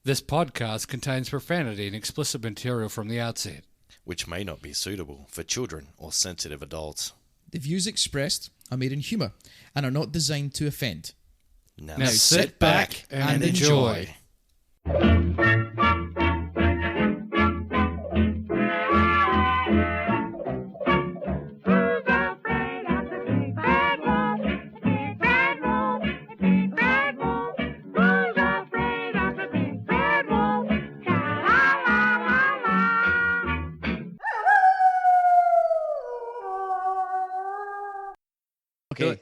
This podcast contains profanity and explicit material from the outset, which may not be suitable for children or sensitive adults. The views expressed are made in humour and are not designed to offend. Now sit back and enjoy. Okay.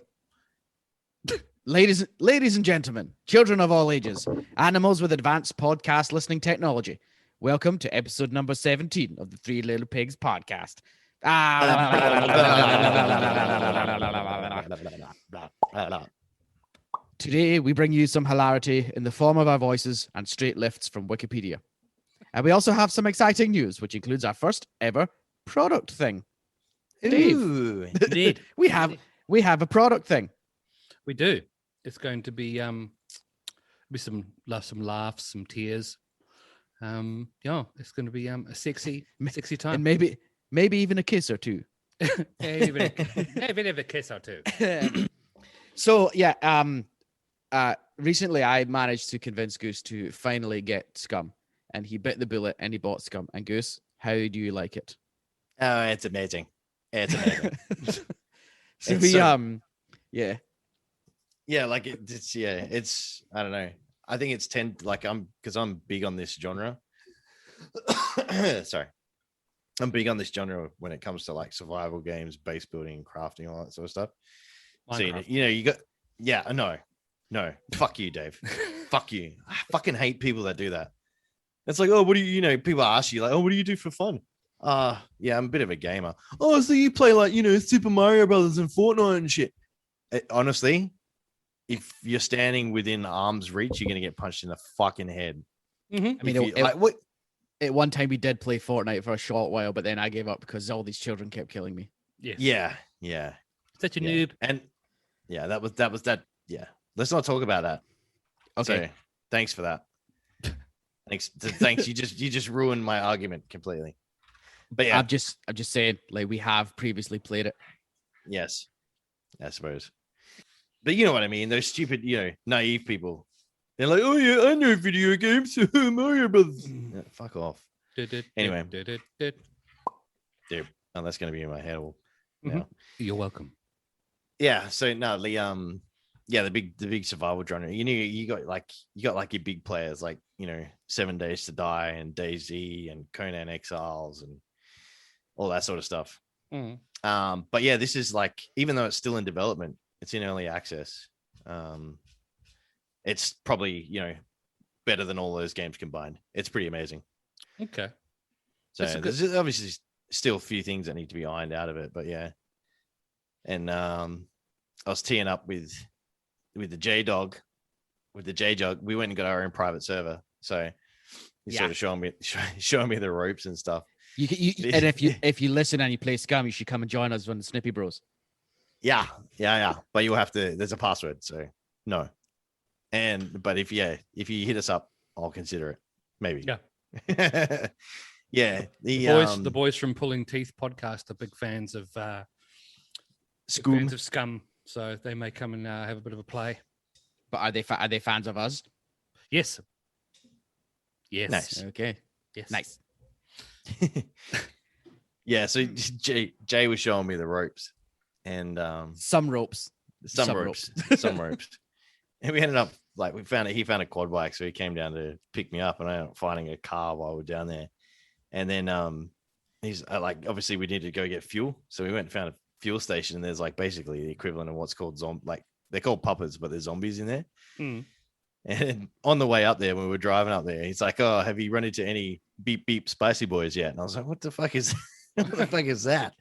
Ladies and gentlemen, children of all ages, animals with advanced podcast listening technology, welcome to episode number 17 of the Three Little Pigs podcast. Today, we bring you some hilarity in the form of our voices and straight lifts from Wikipedia. And we also have some exciting news, which includes our first ever product thing. Dave, Ooh. Indeed. we have a product thing. We do. It's going to be some laughs, some tears. It's going to be a sexy time. And maybe even a kiss or two. Maybe a bit of a kiss or two. So recently I managed to convince Goose to finally get Scum, and he bit the bullet and he bought Scum. And Goose, how do you like it? Oh, it's amazing. It's amazing. Yeah, like it's I don't know. I think it's because I'm big on this genre. Sorry. I'm big on this genre when it comes to like survival games, base building, crafting, all that sort of stuff. Minecraft. So you got no, fuck you, Dave. Fuck you. I fucking hate people that do that. It's like, oh, what do you people ask you like, oh, what do you do for fun? Yeah, I'm a bit of a gamer. Oh, so you play like, Super Mario Brothers and Fortnite and shit. Honestly, if you're standing within arm's reach, you're gonna get punched in the fucking head. Mm-hmm. I mean, what? at one time we did play Fortnite for a short while, but then I gave up because all these children kept killing me. Yes. Yeah. Such a noob. And yeah, that was that. Yeah, let's not talk about that. Okay. So, thanks for that. Thanks. You just ruined my argument completely. But yeah, I'm just saying, like, we have previously played it. yes, I suppose. But you know what I mean? Those stupid, naive people. They're like, oh yeah, I know video games. Mario Brothers. Yeah, fuck off. Anyway. Dude, that's gonna be in my head all now. You're welcome. Yeah. So no, the big survival genre. You got your big players like 7 Days to Die and DayZ and Conan Exiles and all that sort of stuff. But yeah, this is like, even though it's still in development, it's in early access. It's probably better than all those games combined. It's pretty amazing. Okay. So there's obviously still a few things that need to be ironed out of it, but yeah. And I was teeing up with the J-Dog. With the J-Dog, we went and got our own private server. So he's sort of showing me the ropes and stuff. And if you listen and you play Scum, you should come and join us on the Snippy Bros. Yeah. But you'll have to. There's a password, so no. But if you hit us up, I'll consider it. Maybe. Yeah. Yeah. The boys from Pulling Teeth podcast are big fans of Scum, so they may come and have a bit of a play. But are they fans of us? Yes. Yes. Nice. Okay. Yes. Nice. Yeah. So Jay was showing me the ropes, and some ropes. Some ropes. And we ended up he found a quad bike, so he came down to pick me up, and I ended up finding a car while we were down there. And then he's obviously we needed to go get fuel, so we went and found a fuel station, and there's like basically the equivalent of what's called they're called puppets, but there's zombies in there. And on the way up there, when we were driving up there, he's like, oh, have you run into any beep beep spicy boys yet? And I was like, what the fuck is that?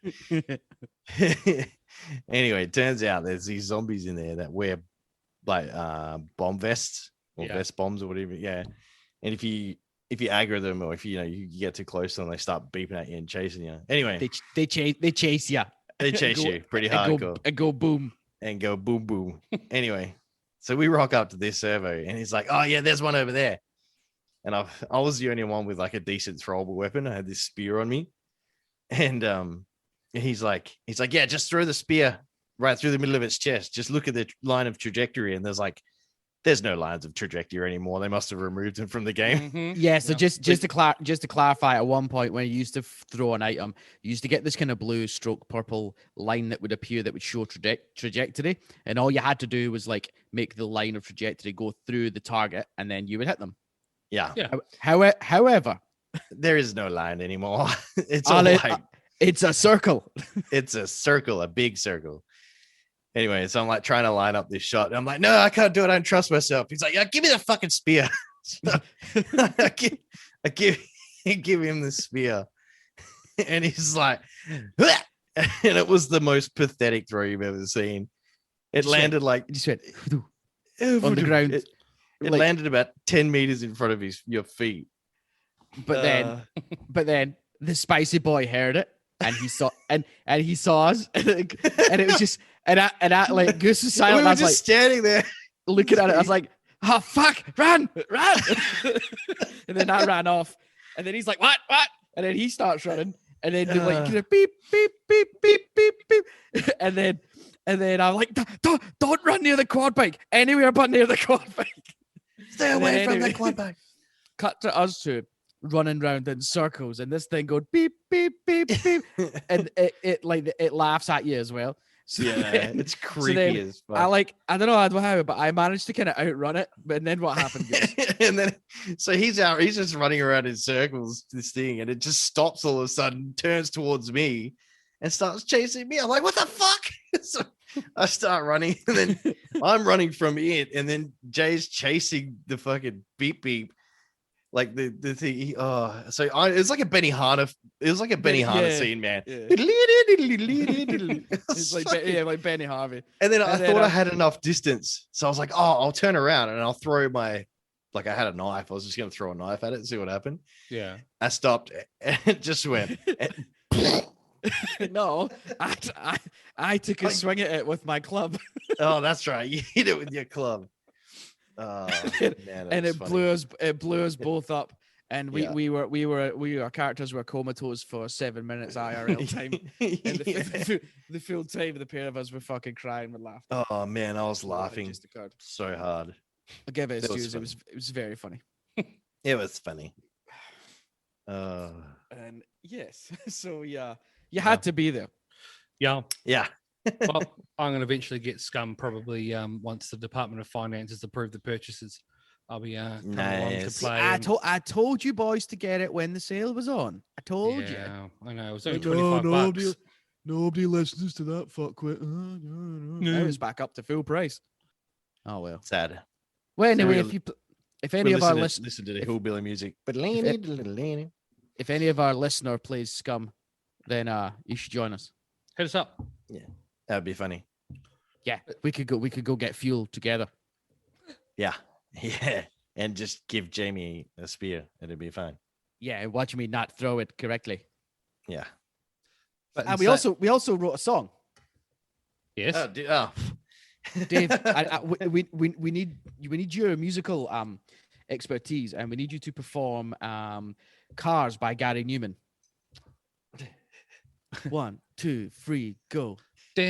Anyway, it turns out there's these zombies in there that wear like bomb vests or vest bombs or whatever. Yeah. And if you aggro them, or if you get too close to them, they start beeping at you and chasing you. Anyway, they chase you. They chase you pretty hardcore. And go boom. And go boom boom. Anyway, so we rock up to this servo, and he's like, "Oh yeah, there's one over there." and I was the only one with like a decent throwable weapon. I had this spear on me, and he's like, yeah, just throw the spear right through the middle of its chest. Just look at the line of trajectory, and there's no lines of trajectory anymore. They must have removed them from the game. Mhm. Yeah, so Yep. just to clarify, at one point when you used to throw an item, you used to get this kind of blue stroke purple line that would appear that would show trajectory, and all you had to do was like make the line of trajectory go through the target, and then you would hit them. Yeah, Yeah. However, there is no line anymore. It's all all it- like it's a circle. it's a circle, a big circle. Anyway, so I'm like trying to line up this shot. And I'm like, no, I can't do it. I don't trust myself. He's like, yeah, give me the fucking spear. So I give him the spear. And he's like, "Hua!" And it was the most pathetic throw you've ever seen. It Just landed like You just went on the ground. It Like- landed about 10 meters in front of your feet. But then the spicy boy heard it, and he saw and he saw us, and it was just and I like Goose was silent. we And were I was just like standing there. looking at it. I was like, "Oh fuck, run!" And then I ran off, and then he's like, "What? And then he starts running, and then they're like, beep, beep, beep, beep, beep, beep, and then I'm like, don't run near the quad bike anywhere but near the quad bike. Stay And away then from anyway- the quad bike. Cut to us two running round in circles, and this thing going beep, beep, beep, beep, and it laughs at you as well. So Yeah, then- it's creepy then as fuck. I don't know how, but I managed to kind of outrun it. But then what happened? Goose? And then so he's just running around in circles, this thing, and it just stops all of a sudden, turns towards me and starts chasing me. I'm like, what the fuck? So I start running, and then I'm running from it, and then Jay's chasing the fucking beep beep. Like the thing, it's like a Benny Hanna. It was like a Benny Hanna Yeah. scene, man. Yeah. It's It's like Benny Harvey. And then I And then thought I I- had enough distance. So I was like, oh, I'll turn around and I'll throw I had a knife. I was just going to throw a knife at it and see what happened. Yeah. I stopped and it just went. No, I took a swing at it with my club, Oh, that's right. You hit it with your club. Oh, man, and that's it funny. blew us both up. And Yeah. our characters were comatose for 7 minutes IRL time. And the full time, the pair of us were fucking crying with laughter. Oh, man, I was What had laughing just occurred. so hard. I'll give it its That was dues. It was very funny. It was funny. And yes, so yeah, you had to be there. Yeah. Yeah. Well, I'm going to eventually get Scum probably once the Department of Finance has approved the purchases. I'll be coming along to Nice. play. I told you boys to get it when the sale was on. I told you. Yeah, I know. It was only No, 25 bucks. Nobody listens to that fuckwit. Now it's back up to full price. Oh well. Sad. Well, anyway, we'll- if any of our listen listeners, to the hillbilly music. But if any of our listener plays Scum, then you should join us. Hit us up. that would be funny. Yeah, we could go get fuel together. Yeah. Yeah. And just give Jamie a spear. It'd be fine. Yeah, watch me not throw it correctly. Yeah. And we also wrote a song. Yes. Oh, Dave, we need your musical expertise, and we need you to perform "Cars" by Gary Newman. 1, 2, 3, go. Go.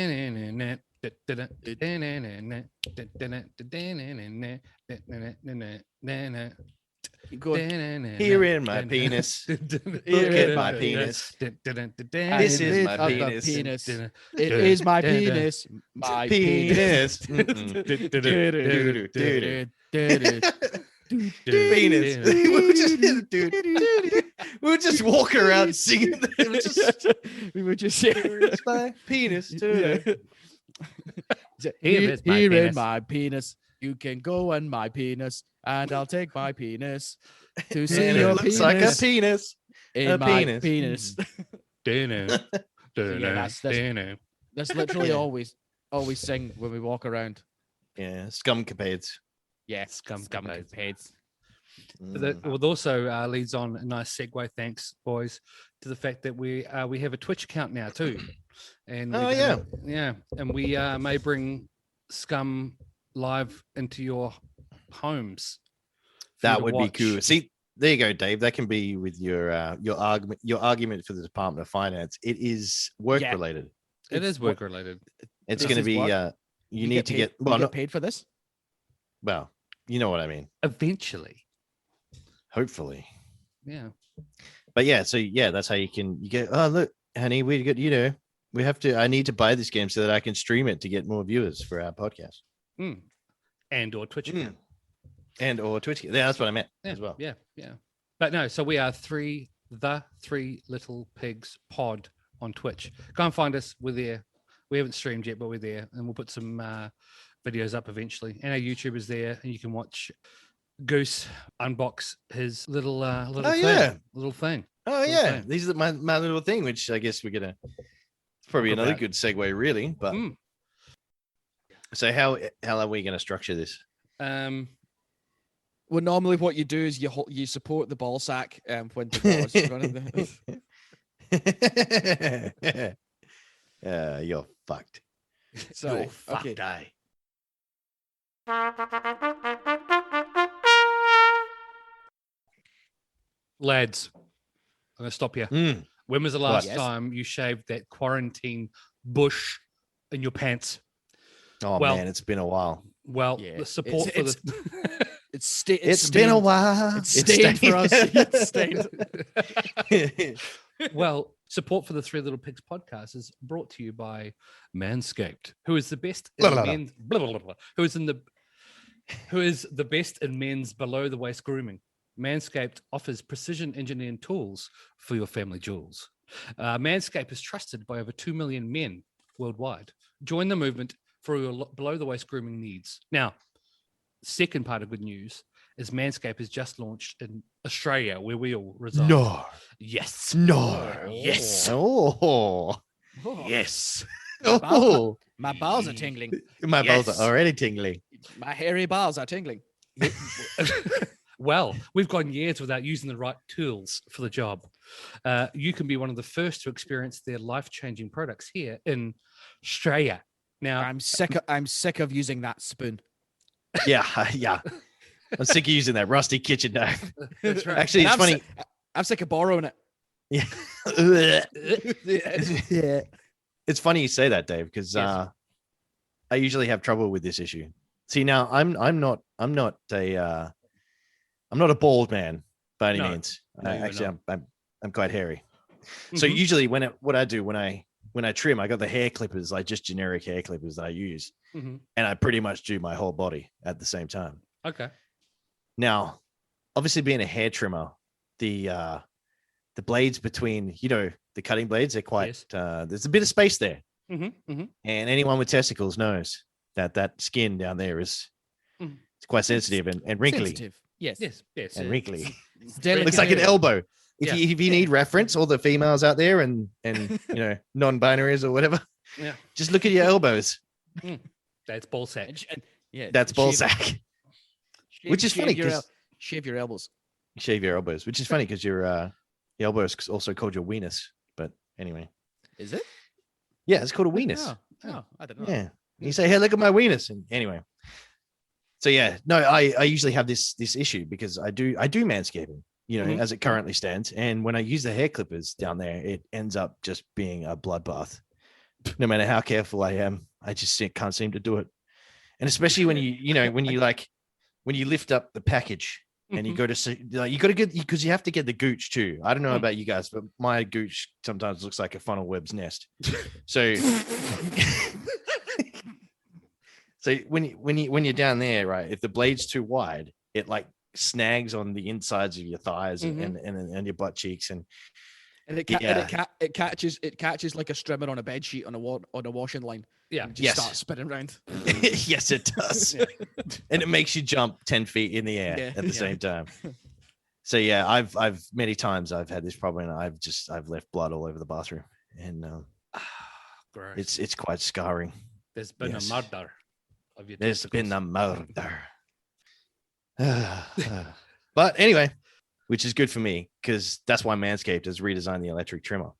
here in my penis. Here in my penis. This is my Of the penis. penis. It is my penis. My penis. Penis. Penis. We were just walking around singing. We were just It's my penis. Here is my in penis. my penis. You can go on my penis, and I'll take my penis to see And your it looks penis like a penis. in a my penis. penis. That's literally Yeah. always sing when we walk around. Yeah, scum capades. Yeah, Scum capades. That would also leads on a nice segue. Thanks, boys, to the fact that we have a Twitch account now too, and Oh, yeah, and we may bring Scum live into your homes. for you That to would be watch. cool. See, there you go, Dave. That can be with your argument for the Department of Finance. It is work related. It is work related. It's going to be you need to get well, get paid for this. Well, you know what I mean. Eventually, hopefully, yeah. But yeah, so yeah, that's how you get. Oh look, honey, we got we have to. I need to buy this game so that I can stream it to get more viewers for our podcast. And or Twitch account. And or Twitch. Yeah, that's what I meant as well. Yeah. But no, so we are the Three Little Pigs pod on Twitch. Go and find us. We're there. We haven't streamed yet, but we're there, and we'll put some videos up eventually. And our YouTube is there, and you can watch Goose unbox his little thing. Oh yeah, these are my little thing, which I guess we're gonna. It's probably another good segue, really. But so how are we gonna structure this? Well, normally what you do is you support the ball sack when the ball is running. You're fucked. So you're fucked, okay. Lads, I'm gonna stop you. When was the last time you shaved that quarantine bush in your pants? Oh man, it's been a while. Well, the support for the it's been a while. It's stained for us. It's stained. Well, support for the Three Little Pigs podcast is brought to you by Manscaped, who is the best in men's who is the best in men's below the waist grooming. Manscaped offers precision engineering tools for your family jewels. Manscaped is trusted by over 2 million men worldwide. Join the movement for your below the waist grooming needs. Now, second part of good news is Manscaped has just launched in Australia, where we all reside. No. Yes. No. Yes. Oh. Yes. Oh. My balls are tingling. My balls are already tingling. My hairy balls are tingling. Well, we've gone years without using the right tools for the job. You can be one of the first to experience their life-changing products here in Australia. Now, I'm sick of using that spoon. Yeah. I'm sick of using that rusty kitchen knife. That's right. Actually, it's funny. I'm sick of borrowing it. Yeah. It's funny you say that, Dave, because I usually have trouble with this issue. See, now I'm not a bald man by any means. I'm quite hairy. So usually what I do when I trim, I got the hair clippers, like just generic hair clippers that I use, and I pretty much do my whole body at the same time. Okay. Now, obviously, being a hair trimmer, the blades between the cutting blades, they're quite there's a bit of space there, and anyone with testicles knows that skin down there is it's quite sensitive and wrinkly. Sensitive. Yes, and wrinkly. It looks like an elbow. If you need reference, all the females out there and non-binaries or whatever, just look at your elbows. That's ball sack. That's ball sack. Which is funny because shave your elbows. Shave your elbows, which is funny because your elbow is also called your weenus. But anyway, is it? Yeah, it's called a weenus. Oh, I don't know. Yeah, you say, "Hey, look at my weenus." And anyway, so yeah, no, I usually have this issue because I do manscaping, as it currently stands, and when I use the hair clippers down there, it ends up just being a bloodbath. No matter how careful I am, I just can't seem to do it, and especially when when you lift up the package and you go to see, you got to get, because you have to get the gooch too. I don't know about you guys, but my gooch sometimes looks like a funnel web's nest. So, so when you're down there, right, if the blade's too wide, it like snags on the insides of your thighs and your butt cheeks and it catches like a strimmer on a bed sheet on a washing line. Yeah, just start spinning around. Yes, it does, and it makes you jump 10 feet in the air at the same time. So yeah, I've many times I've had this problem, and I've left blood all over the bathroom, and it's quite scarring. There's been a murder of your There's been a murder. But anyway, which is good for me because that's why Manscaped has redesigned the electric trimmer.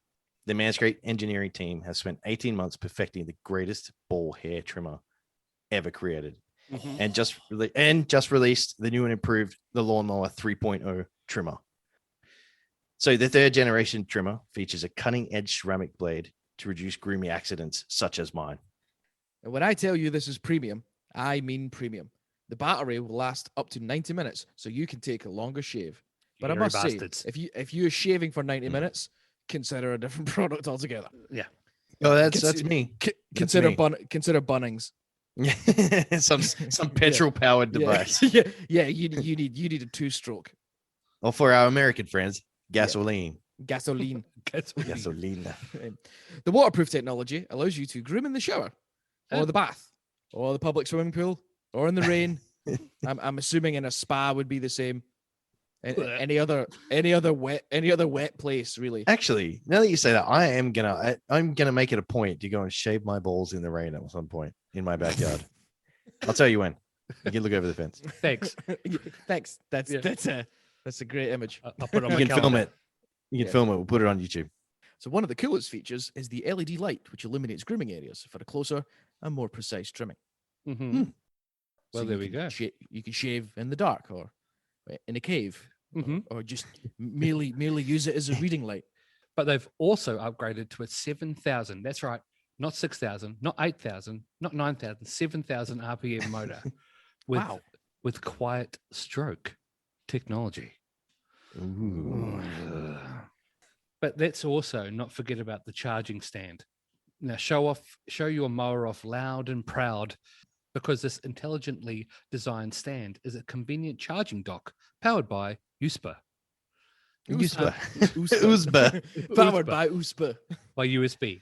The Manscaped engineering team has spent 18 months perfecting the greatest ball hair trimmer ever created, and just released the new and improved the Lawnmower 3.0 trimmer. So the 3rd generation trimmer features a cutting-edge ceramic blade to reduce grooming accidents such as mine. And when I tell you this is premium, I mean premium. The battery will last up to 90 minutes, so you can take a longer shave. But I Hairy must bastards. say, if you're shaving for 90 minutes, consider a different product altogether. Yeah. Oh, that's me. Consider me. Consider Bunnings. some petrol-powered device. Yeah. You need a 2-stroke Or for our American friends, gasoline. gasoline. Gasoline. The waterproof technology allows you to groom in the shower, or the bath, or the public swimming pool, or in the rain. I'm assuming in a spa would be the same. Any other wet place, really. Actually, now that you say that, I'm gonna make it a point to go and shave my balls in the rain at some point in my backyard. I'll tell you when. You can look over the fence. Thanks. Thanks. That's a great image. I'll put it on my You can film calendar. it. You can film it. We'll put it on YouTube. So one of the coolest features is the LED light, which illuminates grooming areas for a closer and more precise trimming. Mhm. Well, So there you we can go. You can shave in the dark or in a cave, Mhm. or just merely use it as a reading light. But they've also upgraded to a 7,000. That's right. Not 6,000, not 8,000, not 9,000, 7,000 RPM motor with, Wow. with quiet stroke technology. Ooh. But let's also not forget about the charging stand. Now show your mower off loud and proud, because this intelligently designed stand is a convenient charging dock powered by USPA. USPA. USPA. Powered by USPA. By USB.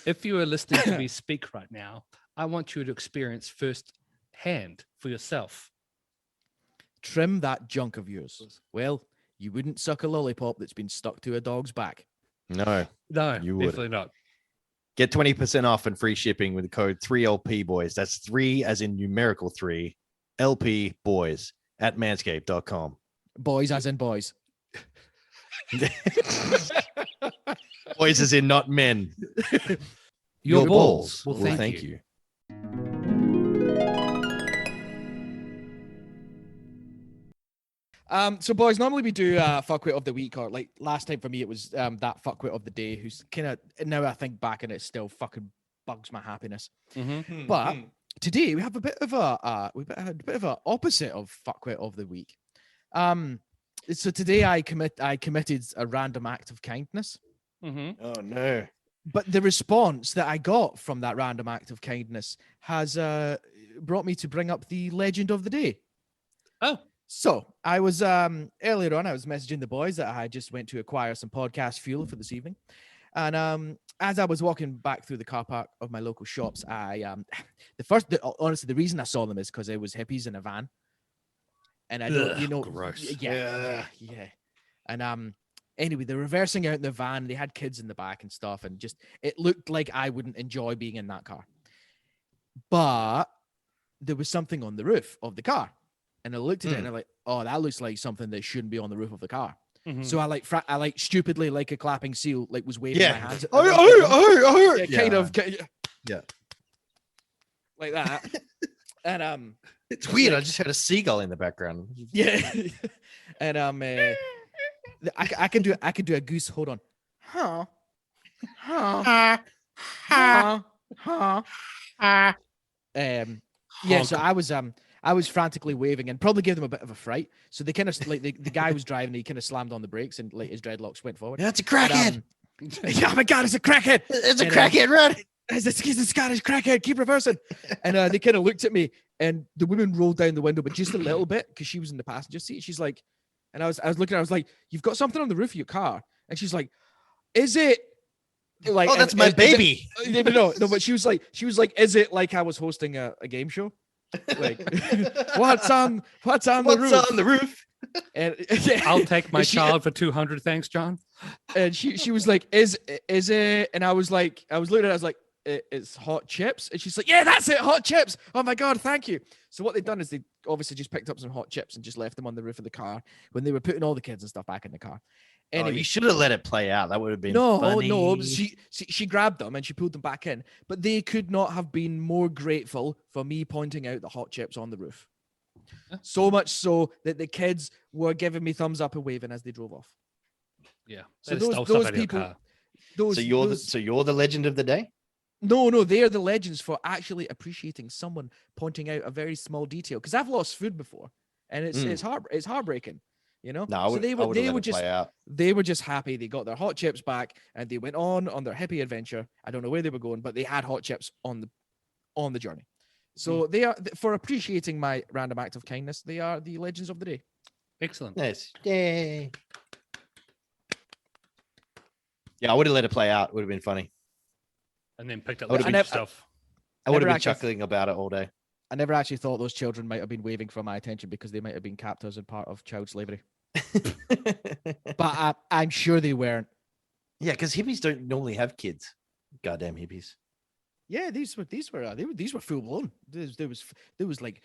If you are listening to me speak right now, I want you to experience firsthand for yourself. Trim that junk of yours. Well, you wouldn't suck a lollipop that's been stuck to a dog's back. No. No, You would. definitely not. Get 20% off and free shipping with the code 3LP boys. That's 3 as in numerical 3, LP boys at manscaped.com. Boys as in boys. Boys as in not men. Your balls will thank you. So boys, normally we do fuckwit of the week, or like last time for me it was that fuckwit of the day, who's kind of, now I think back and it still fucking bugs my happiness. Mhm. But today we have a bit of a opposite of fuckwit of the week. So today I committed a random act of kindness, Mhm. Oh, no. but the response that I got from that random act of kindness has brought me to bring up the legend of the day. Oh, So I was earlier on, I was messaging the boys that I just went to acquire some podcast fuel for this evening. And as I was walking back through the car park of my local shops, I honestly, the reason I saw them is because it was hippies in a van. And I don't, Ugh, gross. Yeah. And anyway, they're reversing out in the van. They had kids in the back and stuff, and just it looked like I wouldn't enjoy being in that car. But there was something on the roof of the car. And I looked at it and I'm like, oh, that looks like something that shouldn't be on the roof of the car. Mhm. So I like stupidly, like a clapping seal, like was waving Yeah. my hands. At Oh. yeah, kind of. Yeah. Like that. And It's weird. I just heard a seagull in the background. yeah. And I can do a goose. Hold on. Huh. Yeah, so I was frantically waving and probably gave them a bit of a fright. So they kind of like the guy was driving, he kind of slammed on the brakes and like his dreadlocks went forward. Yeah, it's a crackhead. Oh my god, it's a crackhead! It's a And, crackhead, run. He's a Scottish crackhead. Keep reversing. And they kind of looked at me, and the woman rolled down the window, but just a little bit because she was in the passenger seat. She's like, and I was looking at her, I was like, "You've got something on the roof of your car," and she's like, "Is it?" Like, Oh, that's my baby. No, but she was like, "Is it like I was hosting a game show?" Like, what's on the roof? What's on the roof? And I'll take my she- child for 200. Thanks, John. And she was like, "Is it?" And I was like, I was looking at it, I was like, "It's hot chips." And she's like, "Yeah, that's it, hot chips. Oh my god, thank you." So what they've done is they obviously just picked up some hot chips and just left them on the roof of the car when they were putting all the kids and stuff back in the car. Anyway, You should have let it play out. That would have been no, funny. she grabbed them and she pulled them back in. But they could not have been more grateful for me pointing out the hot chips on the roof. So much so that the kids were giving me thumbs up and waving as they drove off. Yeah. So They stole stuff those out of your people, car. those So you're those, you're the legend of the day. no, they are the legends for actually appreciating someone pointing out a very small detail. Because I've lost food before, and it's heartbreaking, you know. No, I So would, they I were would they let were it just play out. they were just happy they got their hot chips back, and they went on their hippie adventure. I don't know where they were going, but they had hot chips on the journey. So they are, for appreciating my random act of kindness, they are the legends of the day. Excellent. Nice. Yay. Yeah, I would have let it play out. It would have been funny. And then picked up I would've the been- stuff. I would have never been actually- chuckling about it all day. I never actually thought those children might have been waving for my attention because they might have been captors and part of child slavery. But I'm sure they weren't. Yeah, because hippies don't normally have kids. Goddamn hippies. Yeah, these were full blown. There was like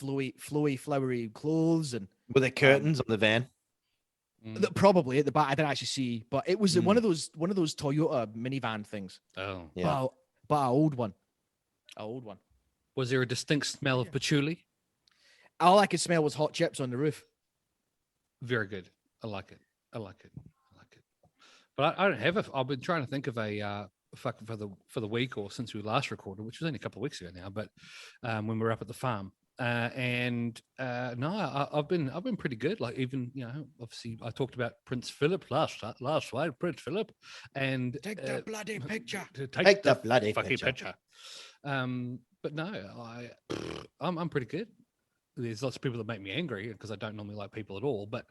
flowy, flowery clothes and Were there curtains on the van? Mm. probably at the back. I didn't actually see, but it was one of those Toyota minivan things. Oh. Yeah. But an old one. An old one. Was there a distinct smell of patchouli? All I could smell was hot chips on the roof. Very good. I like it. I like it. I like it. But I don't have a. I've been trying to think of a fucking for the week or since we last recorded, which was only a couple of weeks ago now. But when we were up at the farm, no, I've been pretty good. Like even obviously I talked about Prince Philip last slide, Prince Philip, and Take the bloody picture. to Take the bloody fucking picture. But no, I'm pretty good. There's lots of people that make me angry because I don't normally like people at all. But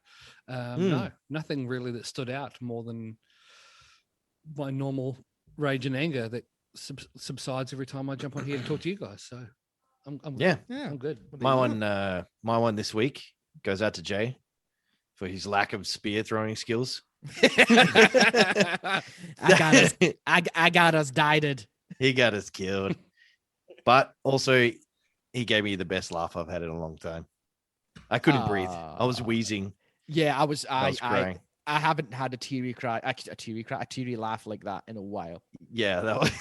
no, nothing really that stood out more than my normal rage and anger that subsides every time I jump on here and talk to you guys. So I'm Yeah. I'm good. My one this week goes out to Jay for his lack of spear throwing skills. I got us dieted. He got us killed. But also, he gave me the best laugh I've had in a long time. I couldn't breathe. I was wheezing. Yeah, I was crying. I haven't had a teary laugh like that in a while. Yeah, that was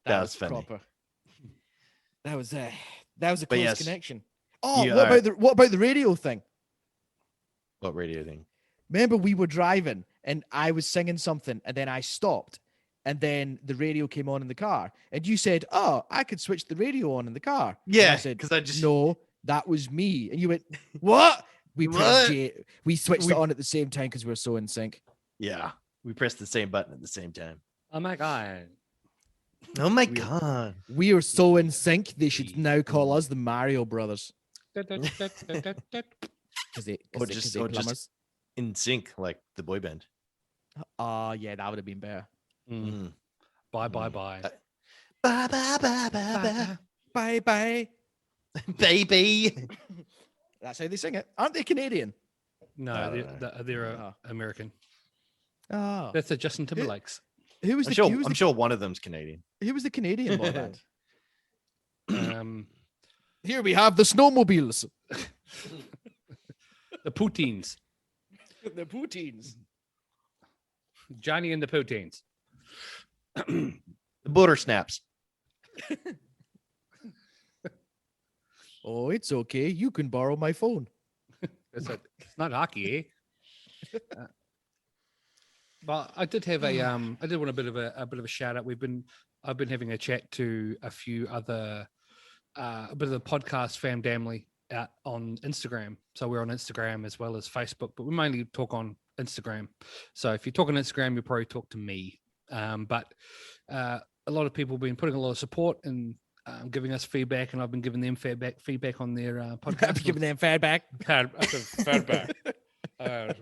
That was funny. proper. That was a But close yes, connection. Oh, you what about the radio thing? what radio thing? Remember, we were driving and I was singing something, and then I stopped, and then the radio came on in the car, and you said, "Oh, I could switch the radio on in the car." And Yeah, I said, because I just "No, that was me," and you went, "What?" We What? we switched it on at the same time because we were so in sync. yeah, we pressed the same button at the same time. Oh my god. Oh my god! We are so in sync. They should now call us the Mario Brothers because they Or just plumbers. in sync like the boy band. Yeah, that would have been better. Mm. Bye. Bye bye bye bye Bye bye. baby. That's how they sing it. Aren't they Canadian? No, No, they're American. Oh, That's a Justin Timberlake's. who was I'm sure one of them's Canadian. who was the Canadian boy band? Here we have the snowmobiles. The Poutines. The poutines. Johnny and the Poutines. The butter snaps. Oh, it's okay. You can borrow my phone. It's not hockey, eh? But I did have I did want a bit of a shout out. I've been having a chat to a few other a bit of the podcast family out on Instagram. So we're on Instagram as well as Facebook, but we mainly talk on Instagram. So if you talk on Instagram, you probably talk to me. But a lot of people have been putting a lot of support and giving us feedback, and I've been giving them feedback on their podcast. Giving them feedback. Feedback.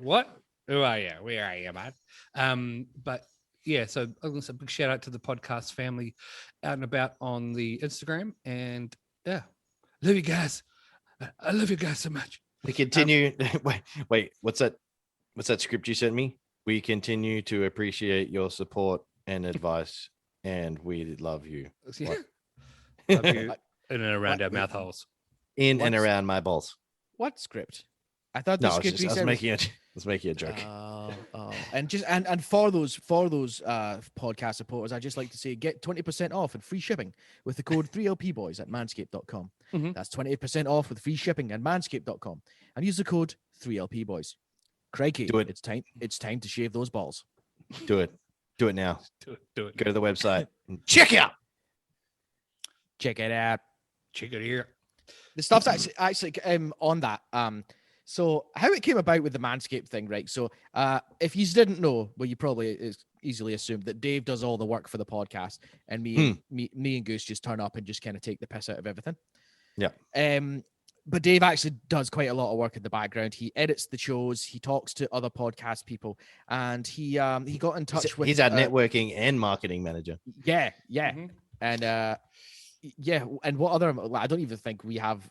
What? Who are you? Where are you, man? But yeah, so a big shout out to the podcast family out and about on the Instagram, and yeah, love you guys. I love you guys so much. We continue. Wait. What's that script you sent me? We continue to appreciate your support and advice, and we love you. Yeah. Love you in and around our mouth holes. In and What's- around my balls. What script? I thought the No, script I was we making a joke. and just and for those podcast supporters, I'd just like to say get 20% off and free shipping with the code 3LPboys at manscaped.com. Mhm. That's 28% off with free shipping at manscaped.com. And use the code 3LP boys. Crikey, Do it. It's time to shave those balls. Do it now. Do it. Go to the website and check out. Check it out. Check it here. The stuff's actually on that. So how it came about with the Manscaped thing, right? So if you didn't know, well, you probably easily assumed that Dave does all the work for the podcast, and me and Goose just turn up and just kind of take the piss out of everything. Yeah. But Dave actually does quite a lot of work in the background. He edits the shows, he talks to other podcast people, and he got in touch with. He's our networking and marketing manager. Yeah, Mhm. and yeah, and what other? I don't even think we have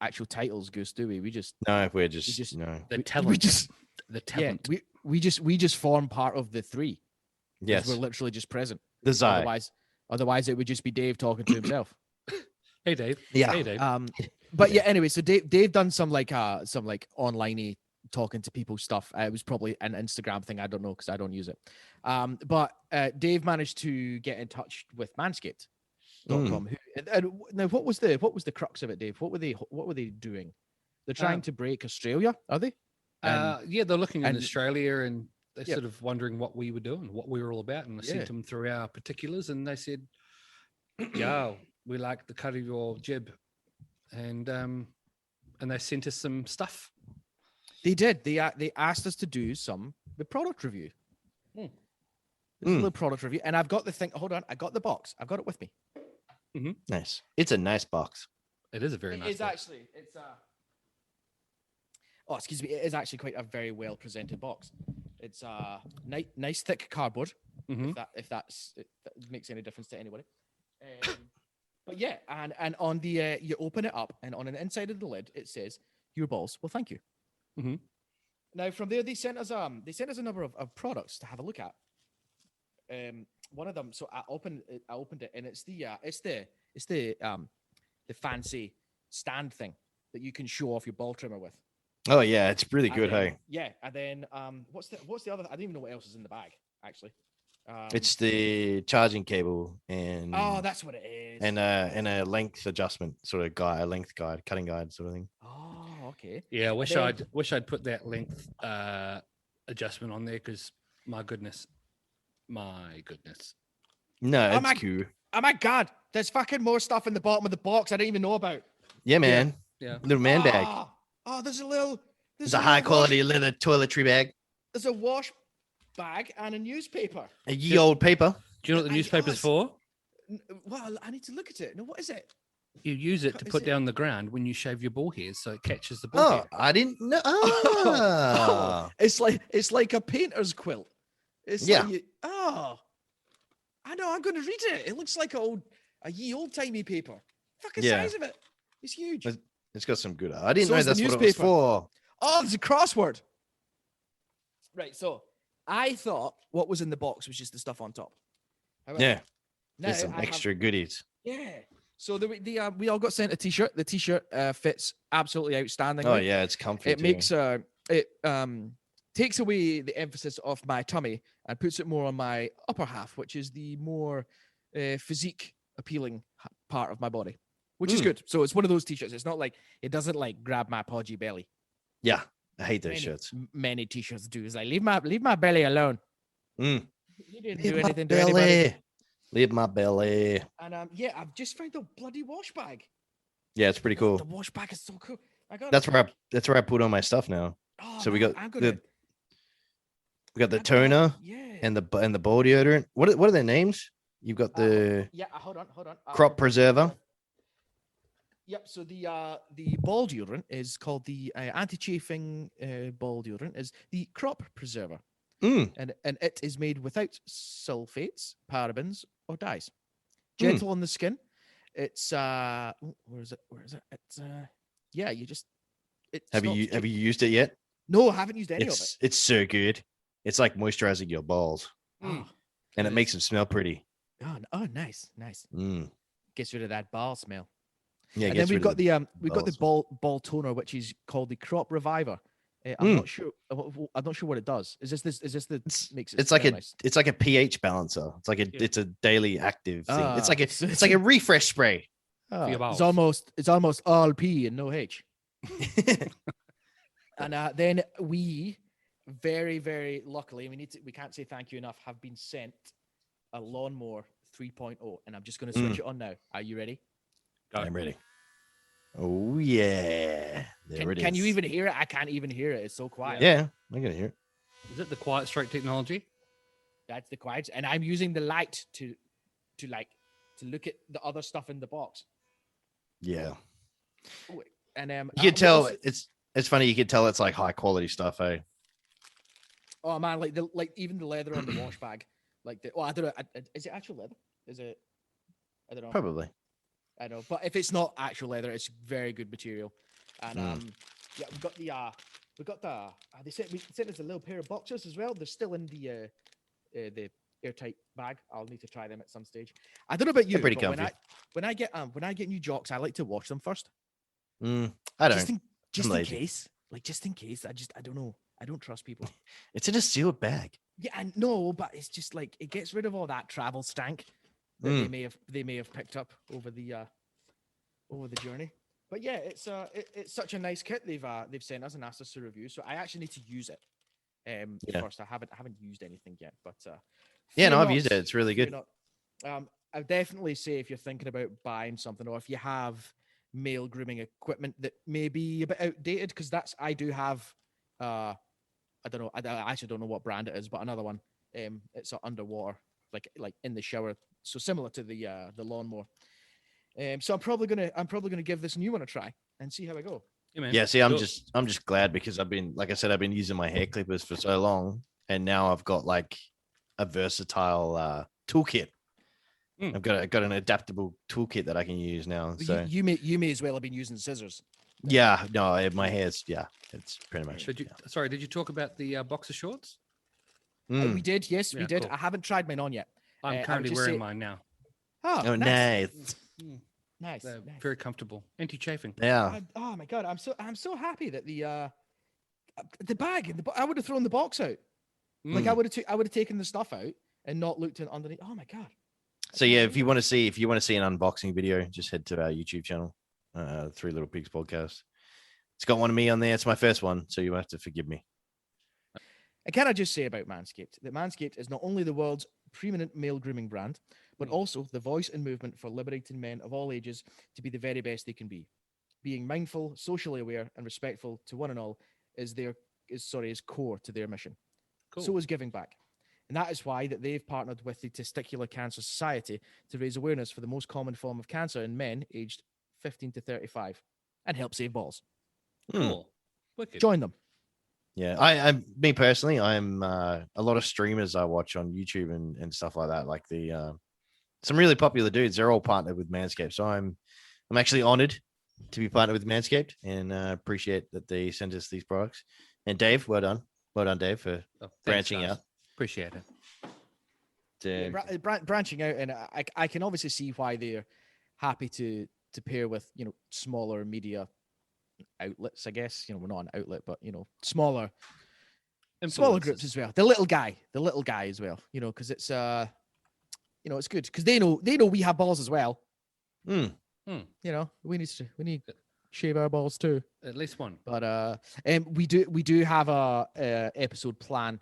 actual titles, Goose, do we? We just No, we're just no. The we talent. just The talent. yeah, we just form part of the three. 'Cause Yes, we're literally just present. the Zai. Otherwise, it would just be Dave talking to himself. Hey, Dave. Yeah. Hey, Dave. But yeah, anyway, so Dave done some online talking to people stuff. It was probably an Instagram thing. I don't know because I don't use it. But Dave managed to get in touch with Manscaped.com. Now, what was the crux of it, Dave? What were they doing? They're trying to break Australia, are they? Yeah, they're looking in and- Australia and they're Yeah. sort of wondering what we were doing, what we were all about. And I Yeah. sent them through our particulars and they said, yo, we like the cut of your jib. And they sent us some stuff. They did. They asked us to do the product review. Hmm. There's a little product review, and I've got the thing. Hold on, I got the box. I've got it with me. Nice. It's a nice box. It is a very nice It's box. actually oh, excuse me. It is actually quite a very well presented box. It's nice thick cardboard. Mhm. If that makes any difference to anybody. But yeah, and on the you open it up, and on the inside of the lid it says "Your balls." Well, thank you. Mhm. Now from there they sent us a number of products to have a look at. One of them, so I opened it, and it's the fancy stand thing that you can show off your ball trimmer with. Oh yeah, it's really And good. then- Hey, Yeah, and then what's the other? I don't even know what else is in the bag actually. it's the charging cable and oh, that's what it is. and a length adjustment sort of guide, a length guide, cutting guide sort of thing. Oh, okay. Yeah, I wish then- I'd put that length adjustment on there because my goodness. No, Oh it's my- cool. Oh my god, there's fucking more stuff in the bottom of the box I didn't even know about. Yeah, man. Yeah. Little man bag. Oh, there's a It's a high little quality leather toiletry bag. There's a wash bag and a newspaper. A ye old paper. Do you know what the And- newspaper's oh, for? Well, I need to look at it. No, what is it? You use it to Is put it- down the ground when you shave your ball hairs so it catches the ball Oh, hair. I didn't know. Oh, Ah. it's like a painter's quilt. It's Yeah. like I know. I'm going to read it. It looks like a ye old timey paper. Fucking Yeah. size of it. It's huge. It's got some good. I didn't So know is the that's what it was newspaper. for. Oh, there's a crossword. Right. So I thought what was in the box was just the stuff on top. However, Yeah, now there's some I have- extra goodies. Yeah. So we all got sent a t-shirt. The t-shirt fits absolutely outstanding. Oh yeah, it's comfy. It too. makes it takes away the emphasis off my tummy and puts it more on my upper half, which is the more physique appealing part of my body, which is good. So it's one of those t-shirts. It's not like it doesn't like grab my podgy belly. Yeah, I hate those shirts. Many t-shirts do. It's like leave my belly alone. Mm. You didn't Leave do my anything to anybody. belly. Leave my belly. And yeah, I've just found the bloody wash bag. Yeah, it's pretty cool. The wash bag is so cool. I got That's where I put all my stuff now. Oh, So we man, got I'm gonna, we got the I'm gonna- toner Yeah. and the ball deodorant. What are their names? You've got the Yeah, hold on. crop preserver. Yep. So the ball deodorant is called the anti-chafing ball deodorant is the crop preserver, Mm. and it is made without sulfates, parabens, or dyes. Gentle on the skin. It's where is it? It's yeah. You just Have you used it yet? No, I haven't used any of it. It's so good. It's like moisturizing your balls, Oh, and It it makes is. them smell pretty. oh, nice. Mm. Gets rid of that ball smell. Yeah, And gets then we've rid of got the we've got the balls. ball toner, which is called the Crop Reviver. I'm not sure. I'm not sure what it does. Is this the makes it? It's like smell a nice? it's like a pH balancer. It's like Yeah. it's a daily active thing. It's like So it's like a refresh spray. For your It's bowels. almost all P and no H. And then we very, very luckily, we can't say thank you enough, have been sent a lawnmower 3.0. And I'm just going to switch it on now. Are you ready? Go. I'm ready. Oh yeah, there it is. Can you even hear it? I can't even hear it. It's so quiet. Yeah, I can hear it. Is it the quiet stroke technology? That's the quiet. And I'm using the light to look at the other stuff in the box. Yeah, And you can tell it's funny. You can tell it's like high quality stuff, eh? oh man, like even the leather on the wash bag, I don't know. Is it actual leather? Is it? I don't know. Probably. I know, but if it's not actual leather, it's very good material. And yeah, we got the they sent us a little pair of boxers as well. They're still in the airtight bag. I'll need to try them at some stage. I don't know about you, They're pretty but comfy. when I get new jocks, I like to wash them first. I don't. Just in lazy. case. Like just in case. I don't know. I don't trust people. It's in a sealed bag. Yeah, I know, but it's just like it gets rid of all that travel stank that they may have picked up over the journey. But yeah, it's such a nice kit they've sent us and asked us to review. So I actually need to use it first. I haven't used anything yet, but Yeah, no, fear I've used not, it. It's really fear good. not. I definitely say if you're thinking about buying something or if you have male grooming equipment that may be a bit outdated, because I do have I don't know. I actually don't know what brand it is, but another one. It's underwater, like in the shower. So similar to the lawnmower. So I'm probably gonna give this new one a try and see how I go. Yeah, man. Yeah, see, I'm Do it. just glad because I've been, like I said, I've been using my hair clippers for so long, and now I've got like a versatile toolkit. I've got an adaptable toolkit that I can use now. So You may as well have been using scissors. yeah, no, my hair's it's pretty much. Did you talk about the boxer shorts? We did, yes, we Yeah, did. cool. I haven't tried mine on yet. I'm I would currently just wearing say- mine now. Oh, nice. nice. They're nice. very comfortable, anti-chafing. Yeah, Oh my god, I'm so happy that the bag and I would have thrown the box out. Like I would have taken the stuff out and not looked in underneath. Oh my god. so yeah, if you want to see an unboxing video, just head to our YouTube channel, Three Little Pigs Podcast. It's got one of me on there. It's my first one, so you have to forgive me. And can I just say about Manscaped that Manscaped is not only the world's preeminent male grooming brand, but also the voice and movement for liberating men of all ages to be the very best they can be. Being mindful, socially aware, and respectful to one and all is core to their mission. Cool. So is giving back. And that is why that they've partnered with the Testicular Cancer Society to raise awareness for the most common form of cancer in men aged 15 to 35 and help save balls. Cool. Wicked. Join them. Yeah, me personally, I'm a lot of streamers I watch on YouTube and stuff like that. Like some really popular dudes. They're all partnered with Manscaped, so I'm actually honored to be partnered with Manscaped and appreciate that they send us these products. And Dave, well done, Dave, for Thanks, branching guys. out. Appreciate it. Branching out, and I can obviously see why they're happy to pair with smaller media outlets. I guess we're not an outlet, but smaller groups as well. The little guy as well. Because it's it's good because they know we have balls as well. We need to shave our balls too. At least one. But we do have a episode plan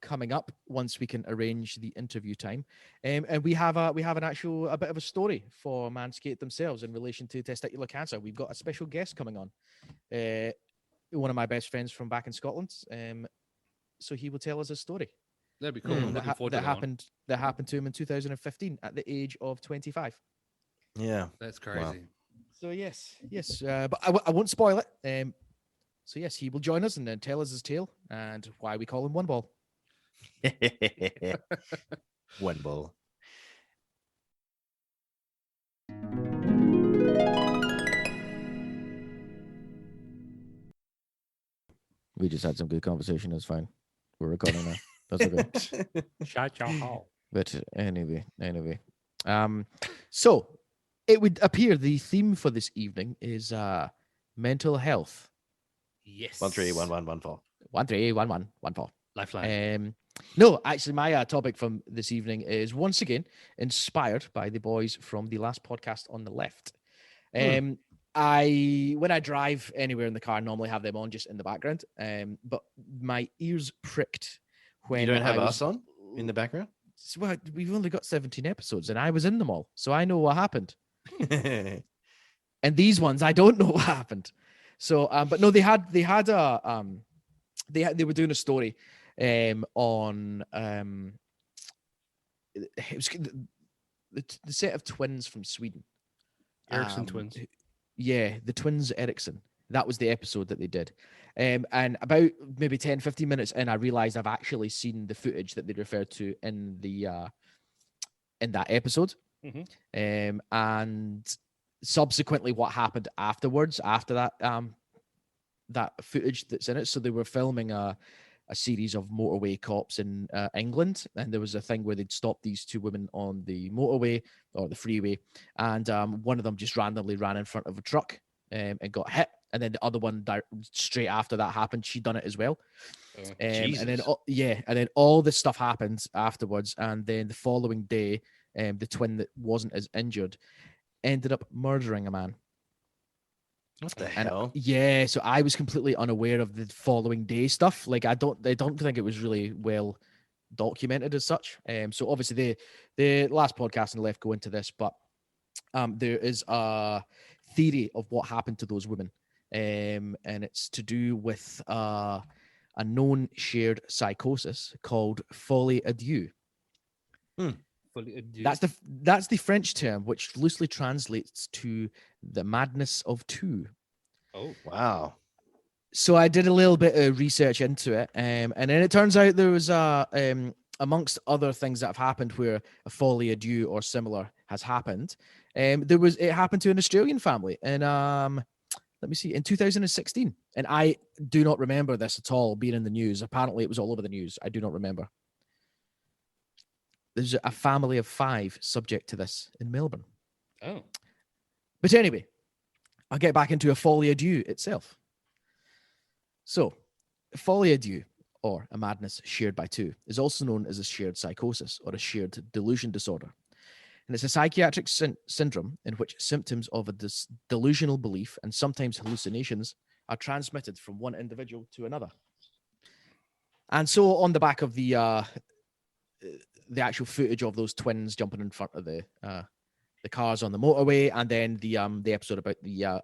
coming up once we can arrange the interview time, and we have a bit of a story for Manscaped themselves in relation to testicular cancer. We've got a special guest coming on, one of my best friends from back in Scotland. So he will tell us a story. That'd be cool. I'm looking forward to that one. That happened to him in 2015 at the age of 25. Yeah, That's crazy. Wow. So yes, but I won't spoil it. So yes, he will join us and then tell us his tale and why we call him One Ball. One ball. We just had some good conversation. That's fine. We're recording now. That's okay. Shut your hole. But anyway. So it would appear the theme for this evening is mental health. Yes. 1311114. 131114. Lifeline. No, actually, my topic from this evening is once again inspired by the boys from the last podcast on the left. When I drive anywhere in the car, I normally have them on just in the background. But my ears pricked when You don't have I was, us on in the background? Well, we've only got 17 episodes, and I was in them all, so I know what happened. And these ones, I don't know what happened. So, but no, they were doing a story on it was the set of twins from Sweden. Ericsson twins. Yeah, the twins Ericsson. That was the episode that they did. And about maybe 10, 15 minutes in, I realized I've actually seen the footage that they referred to in the in that episode. And subsequently what happened afterwards, after that that footage that's in it. So they were filming a series of motorway cops in England, and there was a thing where they'd stop these two women on the motorway or the freeway, and one of them just randomly ran in front of a truck and got hit, and then the other one straight after that happened, she done it as well. And then and then all this stuff happens afterwards, and then the following day, the twin that wasn't as injured ended up murdering a man. What the hell? Yeah, so I was completely unaware of the following day stuff. Like I don't think it was really well documented as such. So obviously the last podcast on the left go into this, but there is a theory of what happened to those women, and it's to do with a known shared psychosis called Folie-A-Deux. That's the French term, which loosely translates to the madness of two. Oh, wow. So I did a little bit of research into it, and then it turns out there was amongst other things that have happened where a Folie-A-Deux or similar has happened. It happened to an Australian family, and let me see, in 2016, and I do not remember this at all being in the news. Apparently, it was all over the news. I do not remember. There's a family of 5 subject to this in Melbourne. Oh. But anyway, I'll get back into a Folie-A-Deux itself. So, Folie-A-Deux, or a madness shared by two, is also known as a shared psychosis or a shared delusion disorder. And it's a psychiatric syndrome in which symptoms of a delusional belief and sometimes hallucinations are transmitted from one individual to another. And so on the back of the actual footage of those twins jumping in front of the cars on the motorway, and then the episode about the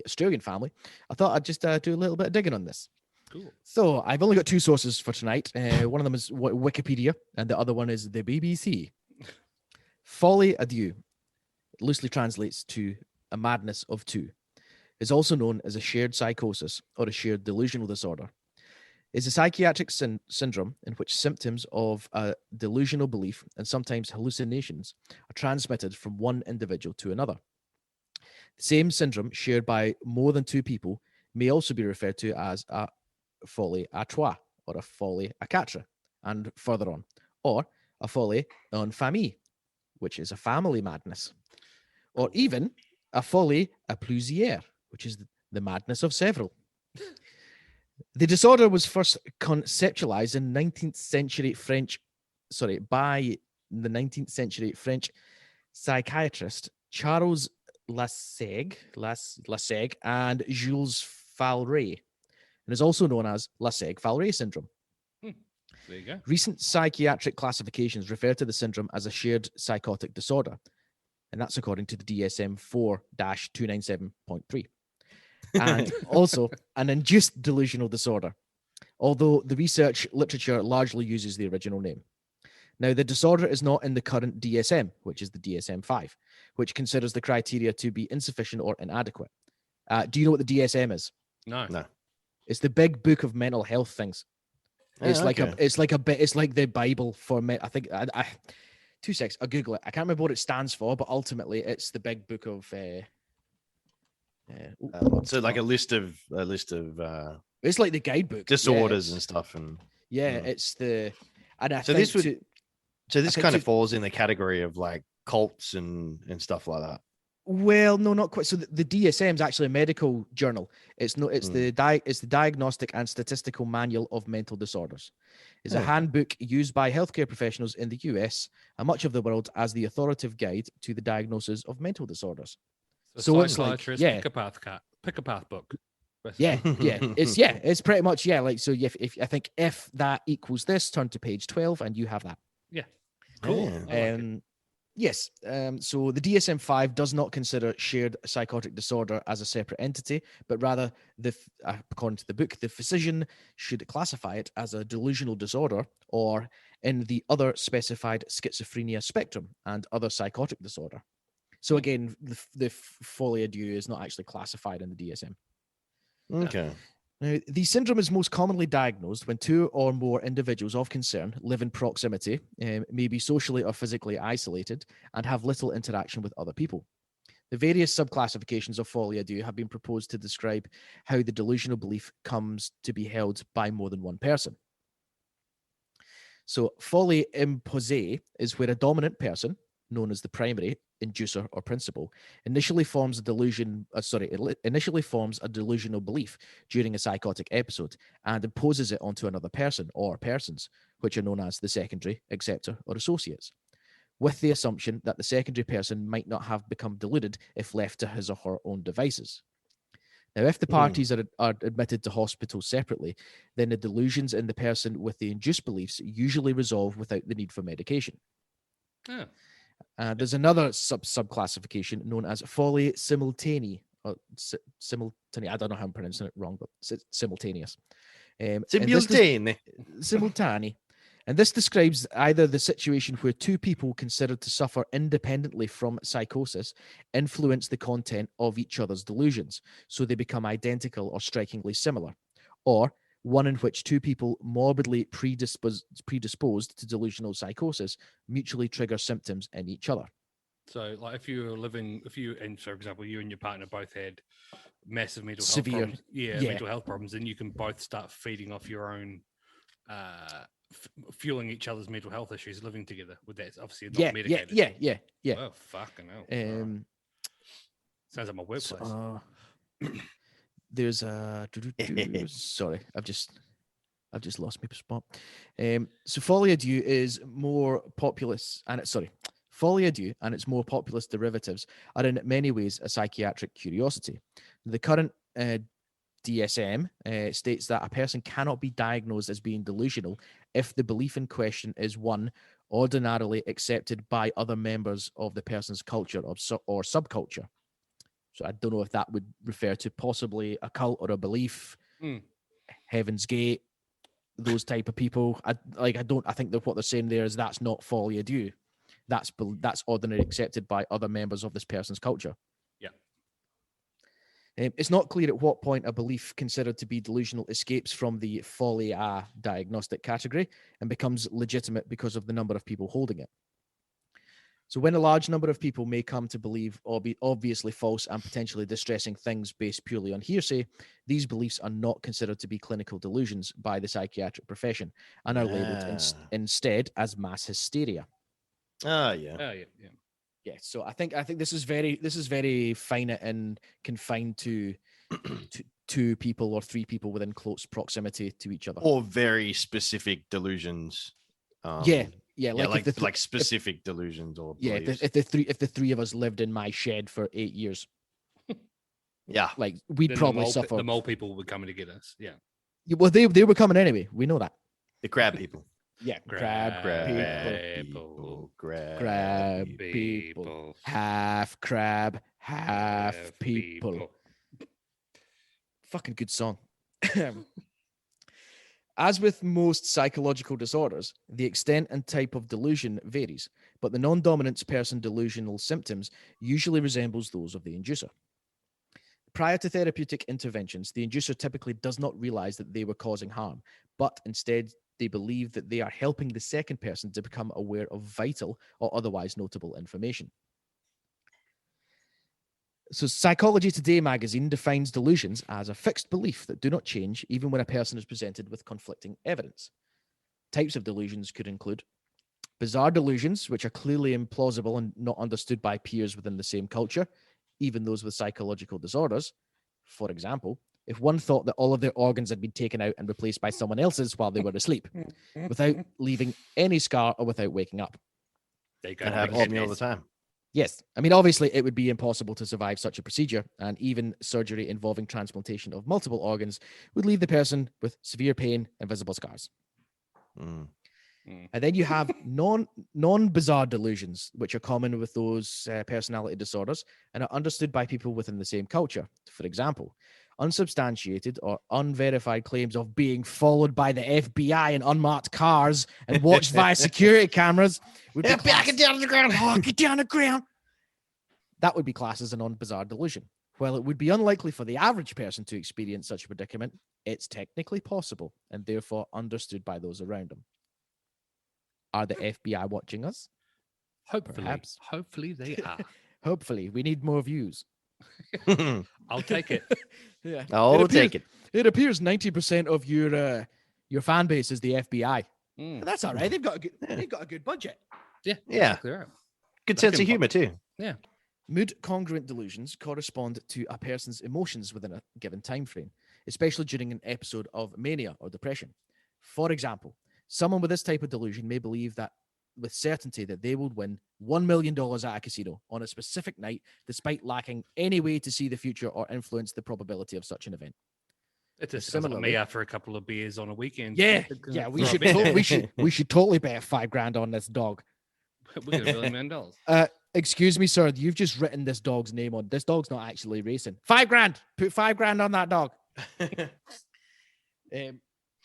Australian family, I thought I'd just do a little bit of digging on this. Cool. So I've only got 2 sources for tonight. One of them is Wikipedia, and the other one is the BBC. Folie-A-Deux loosely translates to a madness of two. Is also known as a shared psychosis or a shared delusional disorder. Is a psychiatric syndrome in which symptoms of a delusional belief and sometimes hallucinations are transmitted from one individual to another. The same syndrome shared by more than 2 people may also be referred to as a folie-à-trois or a folie-à-quatre, and further on, or a folie en famille, which is a family madness, or even a folie-à plusieurs, which is the madness of several. The disorder was first conceptualized in by the 19th century French psychiatrist Charles Lassague and Jules Falray, and is also known as Lassague-Falray syndrome. There you go. Recent psychiatric classifications refer to the syndrome as a shared psychotic disorder, and that's according to the DSM-4-297.3. And also an induced delusional disorder, although the research literature largely uses the original name. Now, the disorder is not in the current DSM, which is the DSM-5, which considers the criteria to be insufficient or inadequate. Do you know what the DSM is? No. It's the big book of mental health things. It's like the Bible for men. I think I 2 seconds. I'll Google it. I can't remember what it stands for, but ultimately it's the big book of. So like a list of it's like the guidebook disorders and stuff, and it's the. And I so think this kind of falls in the category of like cults and stuff like that. Well, no, not quite. So the DSM is actually a medical journal. It's no, it's the Diagnostic and Statistical Manual of Mental Disorders. It's a Oh. handbook used by healthcare professionals in the US and much of the world as the authoritative guide to the diagnosis of mental disorders. So it's like, psychiatrist, yeah. pick a path book. Yeah, basically. it's pretty much like so. If I think if that equals this, turn to page 12, and you have that. Cool. Yeah. I like it. Yes. So the DSM-5 does not consider shared psychotic disorder as a separate entity, but rather, according to the book, the physician should classify it as a delusional disorder or in the other specified schizophrenia spectrum and other psychotic disorder. So again, the Folie-A-Deux is not actually classified in the DSM. Okay. Now, the syndrome is most commonly diagnosed when two or more individuals of concern live in proximity, may be socially or physically isolated, and have little interaction with other people. The various subclassifications of Folie-A-Deux have been proposed to describe how the delusional belief comes to be held by more than one person. So, folie imposée is where a dominant person, known as the primary inducer or principal, initially forms a delusional belief during a psychotic episode and imposes it onto another person or persons, which are known as the secondary, acceptor, or associates, with the assumption that the secondary person might not have become deluded if left to his or her own devices. Now, if the parties are admitted to hospital separately, then the delusions in the person with the induced beliefs usually resolve without the need for medication. Yeah. There's another subclassification known as folie simultanea, or simultaneous. I don't know how I'm pronouncing it wrong, but simultaneous. Simultaneous. Simultaneous. And this describes either the situation where two people considered to suffer independently from psychosis influence the content of each other's delusions, so they become identical or strikingly similar, or one in which two people morbidly predisposed to delusional psychosis mutually trigger symptoms in each other. So, like, and for example, you and your partner both had massive mental Severe. health problems, mental health problems, then you can both start feeding off your own, fueling each other's mental health issues, living together with that. Obviously, not medicated. Yeah. Oh, fucking hell. Sounds like my workplace. There's a sorry, I've just lost my spot. So Folie-A-Deux is more populous, and Folie-A-Deux and its more populous derivatives are in many ways a psychiatric curiosity. The current DSM states that a person cannot be diagnosed as being delusional if the belief in question is one ordinarily accepted by other members of the person's culture or subculture. So I don't know if that would refer to possibly a cult or a belief, Heaven's Gate, those type of people. I think that what they're saying there is that's not Folie-A-Deux. That's ordinarily accepted by other members of this person's culture. Yeah. It's not clear at what point a belief considered to be delusional escapes from the Folie-A diagnostic category and becomes legitimate because of the number of people holding it. So when a large number of people may come to believe obviously false and potentially distressing things based purely on hearsay, these beliefs are not considered to be clinical delusions by the psychiatric profession and are labeled instead as mass hysteria. Oh, yeah. Oh, yeah. Yeah, so I think this is very finite and confined to two people or three people within close proximity to each other. Or very specific delusions. Like specific delusions or beliefs. If the three of us lived in my shed for 8 years, yeah, like we'd Then probably suffer. The mole people were coming to get us. Yeah. Well, they were coming anyway. We know that. The crab people. Yeah, Crab people. Crab people. Half crab, half people. Fucking good song. As with most psychological disorders, the extent and type of delusion varies, but the non-dominant person delusional symptoms usually resembles those of the inducer. Prior to therapeutic interventions, the inducer typically does not realize that they were causing harm, but instead they believe that they are helping the second person to become aware of vital or otherwise notable information. So Psychology Today magazine defines delusions as a fixed belief that do not change even when a person is presented with conflicting evidence. Types of delusions could include bizarre delusions, which are clearly implausible and not understood by peers within the same culture, even those with psychological disorders. For example, if one thought that all of their organs had been taken out and replaced by someone else's while they were asleep, without leaving any scar or without waking up. There you go. That happens to me all the time. Yes. I mean, obviously, it would be impossible to survive such a procedure, and even surgery involving transplantation of multiple organs would leave the person with severe pain and visible scars. Mm. And then you have non-bizarre delusions, which are common with those personality disorders and are understood by people within the same culture. For example, unsubstantiated or unverified claims of being followed by the FBI in unmarked cars and watched via security cameras would be Get down to the ground. Oh, get down the ground. That would be classed as a non-bizarre delusion. While it would be unlikely for the average person to experience such a predicament, it's technically possible and therefore understood by those around them. Are the FBI watching us? Hopefully. Perhaps. Hopefully they are. Hopefully. We need more views. I'll take it. Yeah. I'll take it. It appears 90% of your fan base is the FBI. Mm. But that's all right. They've got a good budget. Yeah. Yeah. Exactly right. Good sense of humor too. Mood congruent delusions correspond to a person's emotions within a given time frame, especially during an episode of mania or depression. For example, someone with this type of delusion may believe that with certainty that they will win $1 million at a casino on a specific night, despite lacking any way to see the future or influence the probability of such an event. It just Similarly- similarly me after a couple of beers on a weekend. Yeah, we should totally bet $5,000 on this dog. We get $1 million. Excuse me, sir, you've just written this dog's name on. This dog's not actually racing. $5,000. Put $5,000 on that dog.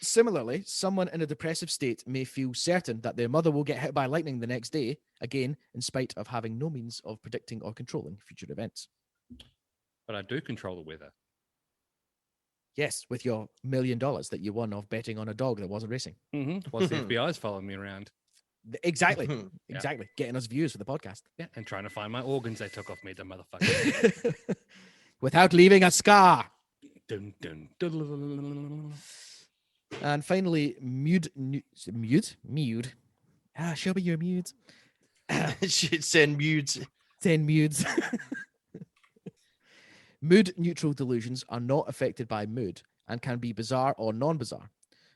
Similarly, someone in a depressive state may feel certain that their mother will get hit by lightning the next day, again, in spite of having no means of predicting or controlling future events. But I do control the weather. Yes, with your $1 million that you won off betting on a dog that wasn't racing. Whilst the FBI's following me around. Exactly. Yeah. Exactly. Getting us views for the podcast. Yeah, and trying to find my organs they took off me, the motherfucker. Without leaving a scar. Dun, dun, dun. And finally, mute. Show me your mute. Should send mutes. 10 mutes. Mood neutral delusions are not affected by mood and can be bizarre or non-bizarre.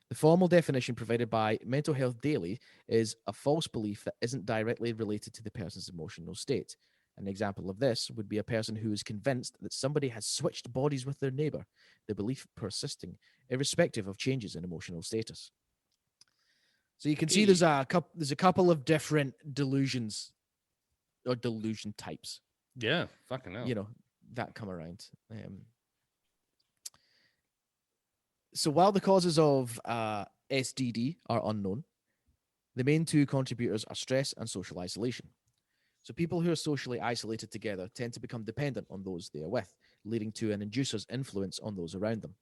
The formal definition provided by Mental Health Daily is a false belief that isn't directly related to the person's emotional state. An example of this would be a person who is convinced that somebody has switched bodies with their neighbor, the belief persisting, irrespective of changes in emotional status. So you can see there's a couple of different delusions or delusion types, Yeah, fucking hell. that come around. So while the causes of SDD are unknown, the main two contributors are stress and social isolation. So people who are socially isolated together tend to become dependent on those they are with, leading to an inducer's influence on those around them.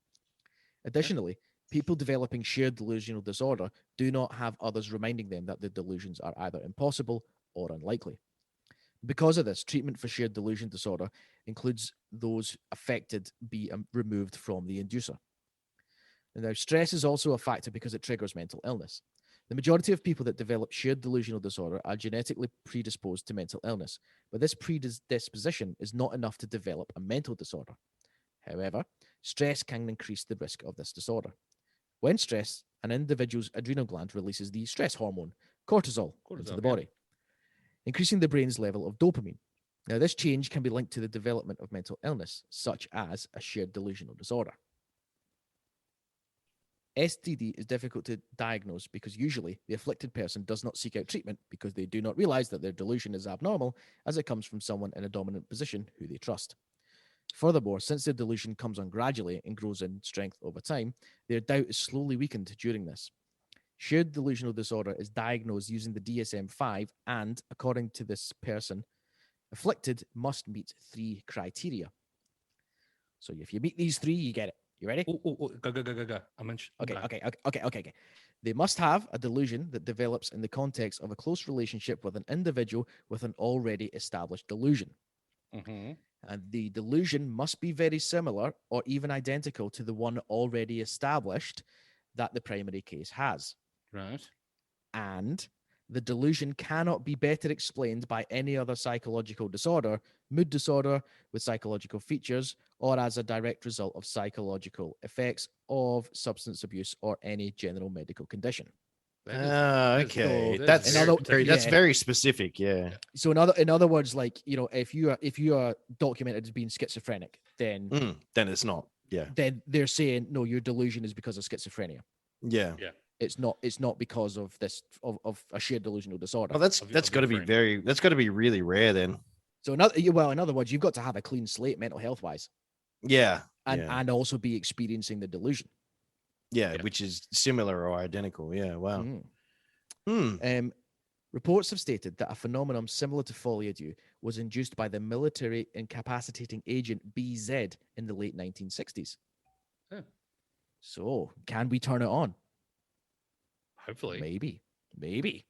Additionally, people developing shared delusional disorder do not have others reminding them that their delusions are either impossible or unlikely. Because of this, treatment for shared delusion disorder includes those affected be removed from the inducer. And now, stress is also a factor because it triggers mental illness. The majority of people that develop shared delusional disorder are genetically predisposed to mental illness, but this predisposition is not enough to develop a mental disorder. However, stress can increase the risk of this disorder. When stressed, an individual's adrenal gland releases the stress hormone, cortisol into the body, increasing the brain's level of dopamine. Now, this change can be linked to the development of mental illness, such as a shared delusional disorder. STD is difficult to diagnose because usually the afflicted person does not seek out treatment because they do not realize that their delusion is abnormal, as it comes from someone in a dominant position who they trust. Furthermore, since their delusion comes on gradually and grows in strength over time, their doubt is slowly weakened during this. Shared delusional disorder is diagnosed using the DSM-5 and, according to this person, afflicted must meet 3 criteria. So if you meet these 3, you get it. You ready? Go. Okay. They must have a delusion that develops in the context of a close relationship with an individual with an already established delusion. And the delusion must be very similar or even identical to the one already established that the primary case has. Right. And The delusion cannot be better explained by any other psychological disorder, mood disorder with psychological features, or as a direct result of psychological effects of substance abuse or any general medical condition. Okay, that that's is another- particular. that's yeah. very specific. Yeah. So in other words, like, you know, if you are documented as being schizophrenic, then Then it's not. Yeah. then they're saying no, your delusion is because of schizophrenia. Yeah. It's not because of this of a shared delusional disorder. Well, that's Of got to your be friend. that's got to be really rare then. So in other words, you've got to have a clean slate mental health wise, Yeah. and also be experiencing the delusion. Yeah, Yeah. which is similar or identical. Yeah. Wow. Mm. Reports have stated that a phenomenon similar to Folie-A-Deux was induced by the military incapacitating agent BZ in the late 1960s. Oh. So, can we turn it on? Hopefully. Maybe.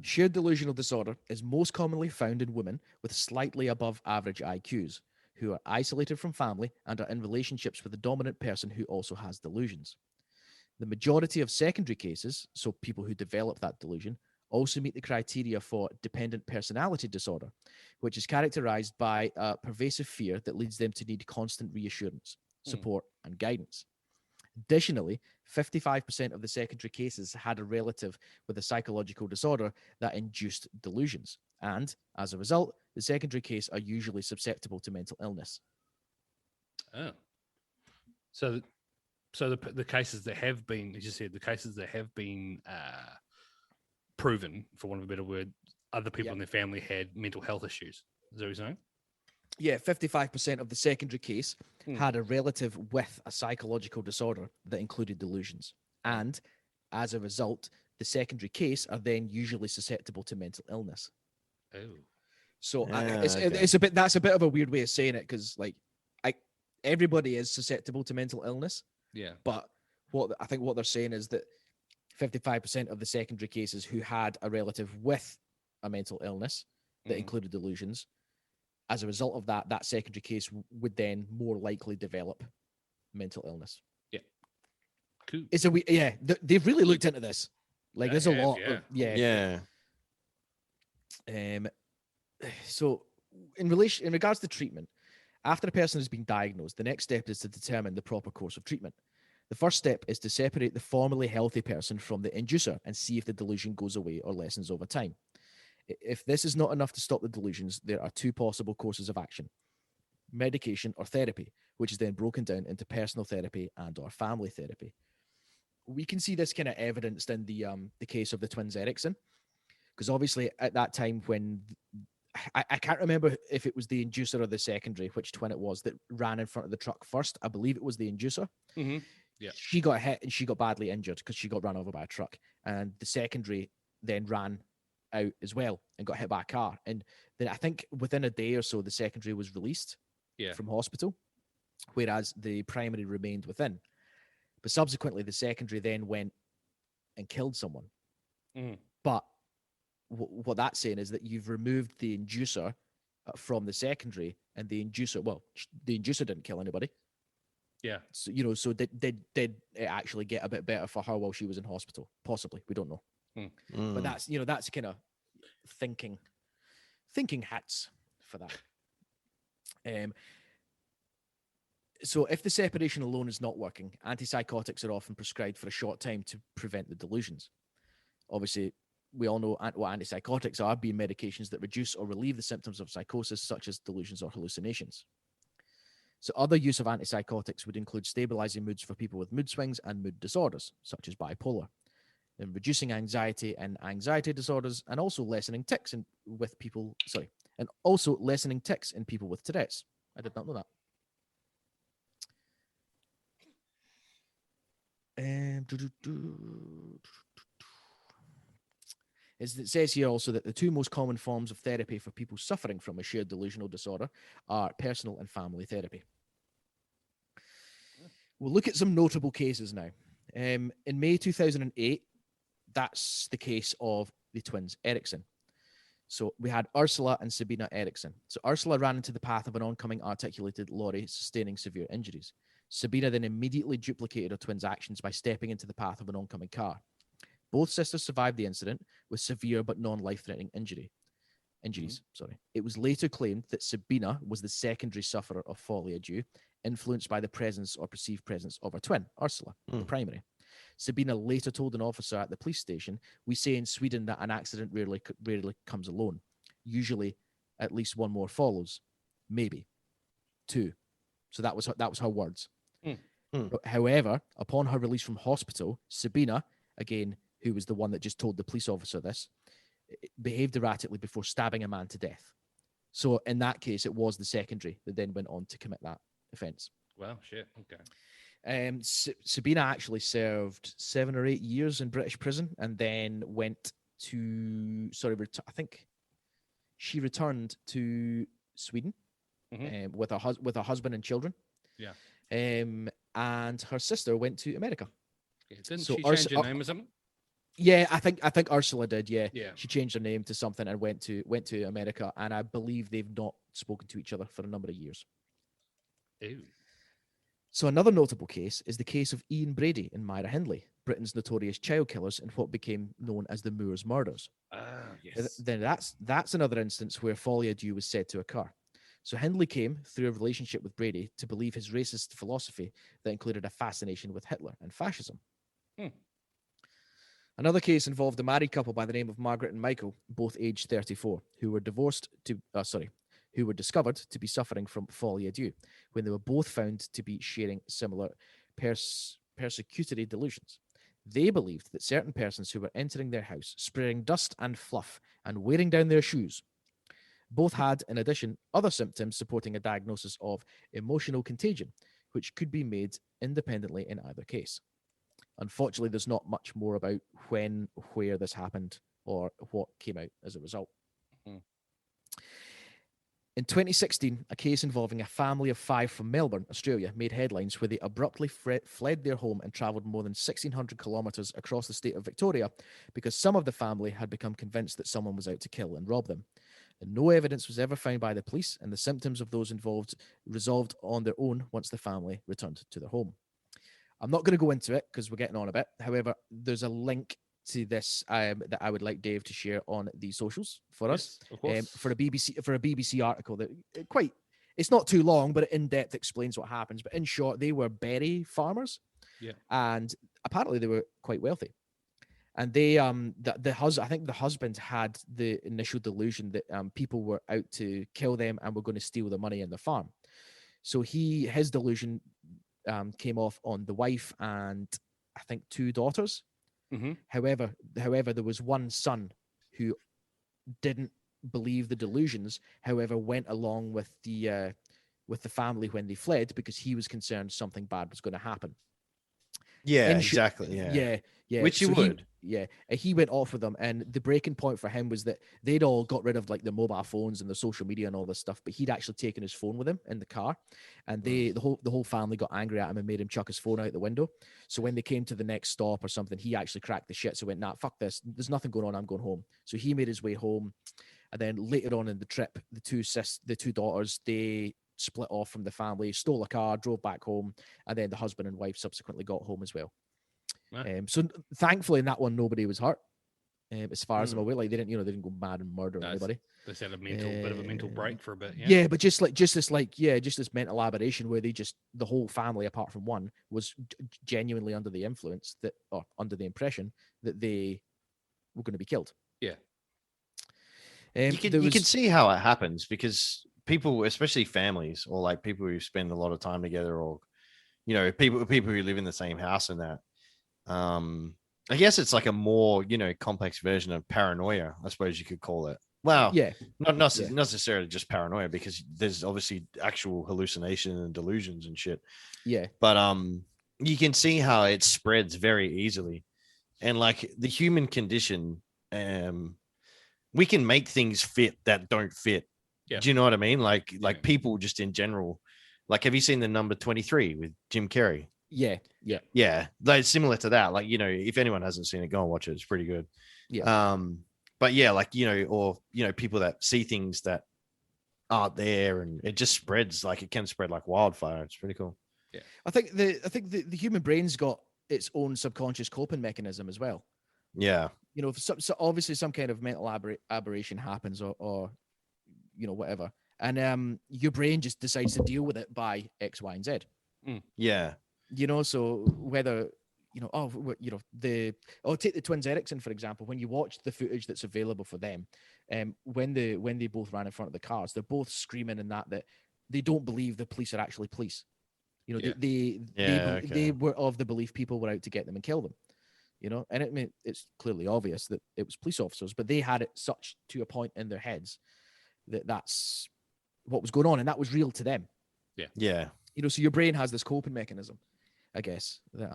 Shared delusional disorder is most commonly found in women with slightly above average IQs who are isolated from family and are in relationships with the dominant person who also has delusions. The majority of secondary cases, so people who develop that delusion, also meet the criteria for dependent personality disorder, which is characterized by a pervasive fear that leads them to need constant reassurance, support, and guidance. Additionally, 55% of the secondary cases had a relative with a psychological disorder that induced delusions. And as a result, the secondary case are usually susceptible to mental illness. Oh. So the cases that have been, as you said, the cases that have been proven, for want of a better word, other people in their family had mental health issues. Is that what you're saying? Yeah, 55% of the secondary case had a relative with a psychological disorder that included delusions. And as a result, the secondary case are then usually susceptible to mental illness. Oh. So okay. that's a bit of a weird way of saying it, because like everybody is susceptible to mental illness. Yeah. But what they're saying is that 55% of the secondary cases who had a relative with a mental illness that included delusions, as a result of that, that secondary case would then more likely develop mental illness. Yeah. Cool. They've really looked into this. Like, They there's a have, lot. yeah. So in regards to treatment, after a person has been diagnosed, the next step is to determine the proper course of treatment. The first step is to separate the formerly healthy person from the inducer and see if the delusion goes away or lessens over time. If this is not enough to stop the delusions, there are two possible courses of action: medication or therapy, which is then broken down into personal therapy and or family therapy. We can see this kind of evidenced in the case of the twins Erickson, because obviously at that time when I can't remember if it was the inducer or the secondary, which twin it was that ran in front of the truck first. I believe it was the inducer. Mm-hmm. Yeah. She got hit and she got badly injured because she got run over by a truck. And the secondary then ran out as well and got hit by a car. And then I think within a day or so, the secondary was released from hospital, whereas the primary remained within. But subsequently, the secondary then went and killed someone. But what that's saying is that you've removed the inducer from the secondary, and the inducer didn't kill anybody. Yeah. So, so did it actually get a bit better for her while she was in hospital? Possibly. We don't know. But that's kind of thinking hats for that. So if the separation alone is not working, antipsychotics are often prescribed for a short time to prevent the delusions. Obviously, we all know what antipsychotics are, being medications that reduce or relieve the symptoms of psychosis, such as delusions or hallucinations. So other use of antipsychotics would include stabilizing moods for people with mood swings and mood disorders, such as bipolar, and reducing anxiety and anxiety disorders, and also lessening tics in people with Tourette's. I did not know that. It says here also that the two most common forms of therapy for people suffering from a shared delusional disorder are personal and family therapy. We'll look at some notable cases now. In May 2008, that's the case of the twins Erickson. So we had Ursula and Sabina Erickson. So Ursula ran into the path of an oncoming articulated lorry, sustaining severe injuries. Sabina then immediately duplicated her twins' actions by stepping into the path of an oncoming car. Both sisters survived the incident with severe but non-life-threatening injuries. Sorry. It was later claimed that Sabina was the secondary sufferer of Folie-A-Deux, influenced by the presence or perceived presence of her twin, Ursula, the primary. Sabina later told an officer at the police station, "We say in Sweden that an accident rarely comes alone. Usually, at least one more follows, maybe two." So that was her words. However, upon her release from hospital, Sabina, again, who was the one that just told the police officer this, behaved erratically before stabbing a man to death. So in that case, it was the secondary that then went on to commit that offence. Wow, shit. Okay. Sabina actually served 7 or 8 years in British prison and then went to, I think she returned to Sweden with her husband and children. Yeah. And her sister went to America. Yeah, didn't she change her name or something? Yeah, I think Ursula did. Yeah. Yeah. She changed her name to something and went to America, and I believe they've not spoken to each other for a number of years. Ew. So another notable case is the case of Ian Brady and Myra Hindley, Britain's notorious child killers in what became known as the Moors murders. Yes. Then that's another instance where Folie-A-Deux was said to occur. So Hindley came through a relationship with Brady to believe his racist philosophy that included a fascination with Hitler and fascism. Another case involved a married couple by the name of Margaret and Michael, both aged 34, who were discovered to be suffering from Folie-A-Deux when they were both found to be sharing similar persecutory delusions. They believed that certain persons who were entering their house, spraying dust and fluff, and wearing down their shoes, both had, in addition, other symptoms supporting a diagnosis of emotional contagion, which could be made independently in either case. Unfortunately, there's not much more about when, where this happened, or what came out as a result. In 2016, a case involving a family of 5 from Melbourne, Australia, made headlines where they abruptly fled their home and travelled more than 1,600 kilometres across the state of Victoria because some of the family had become convinced that someone was out to kill and rob them. And no evidence was ever found by the police, and the symptoms of those involved resolved on their own once the family returned to their home. I'm not going to go into it because we're getting on a bit. However, there's a link to this that I would like Dave to share on the socials for us, of course. for a BBC article that it's not too long, but it in depth explains what happens. But in short, they were berry farmers, and apparently they were quite wealthy. And they I think the husband had the initial delusion that people were out to kill them and were going to steal the money in the farm. So his delusion came off on the wife and I think 2 daughters. However, there was one son who didn't believe the delusions. However, went along with the family when they fled because he was concerned something bad was going to happen. Yeah, exactly. Yeah. Which you would. He went off with them, and the breaking point for him was that they'd all got rid of like the mobile phones and the social media and all this stuff, but he'd actually taken his phone with him in the car, and the whole family got angry at him and made him chuck his phone out the window. So when they came to the next stop or something, he actually cracked the shit. So went, "Nah, fuck this. There's nothing going on. I'm going home." So he made his way home, and then later on in the trip, the two daughters, they split off from the family, stole a car, drove back home, and then the husband and wife subsequently got home as well. So thankfully in that one nobody was hurt, as far as I'm aware. Like they didn't go mad and murder anybody. They had a bit of a mental break for a bit. But just this mental aberration where the whole family apart from one was genuinely under the influence or under the impression that they were going to be killed. You can see how it happens because people, especially families or like people who spend a lot of time together, or people who live in the same house and that. I guess it's like a more complex version of paranoia, I suppose you could call it. Well, not necessarily just paranoia, because there's obviously actual hallucination and delusions and shit. But you can see how it spreads very easily, and like the human condition, we can make things fit that don't fit. Do you know what I mean? Like people just in general. Like, have you seen the number 23 with Jim Carrey? Yeah. Like similar to that. Like, if anyone hasn't seen it, go and watch it. It's pretty good. But yeah, like, or people that see things that aren't there, and it just spreads. Like, it can spread like wildfire. It's pretty cool. I think the human brain's got its own subconscious coping mechanism as well. Yeah. You know, if so obviously some kind of mental aberration happens, or you know, whatever, and your brain just decides to deal with it by X, Y, and Z. Yeah. You know, so whether you know, take the twins Erickson for example. When you watch the footage that's available for them, when they both ran in front of the cars, they're both screaming and that they don't believe the police are actually police. You know, Yeah. they were of the belief people were out to get them and kill them. You know, and it's clearly obvious that it was police officers, but they had it such to a point in their heads that that's what was going on, and that was real to them. Yeah. You know, so your brain has this coping mechanism, I guess, that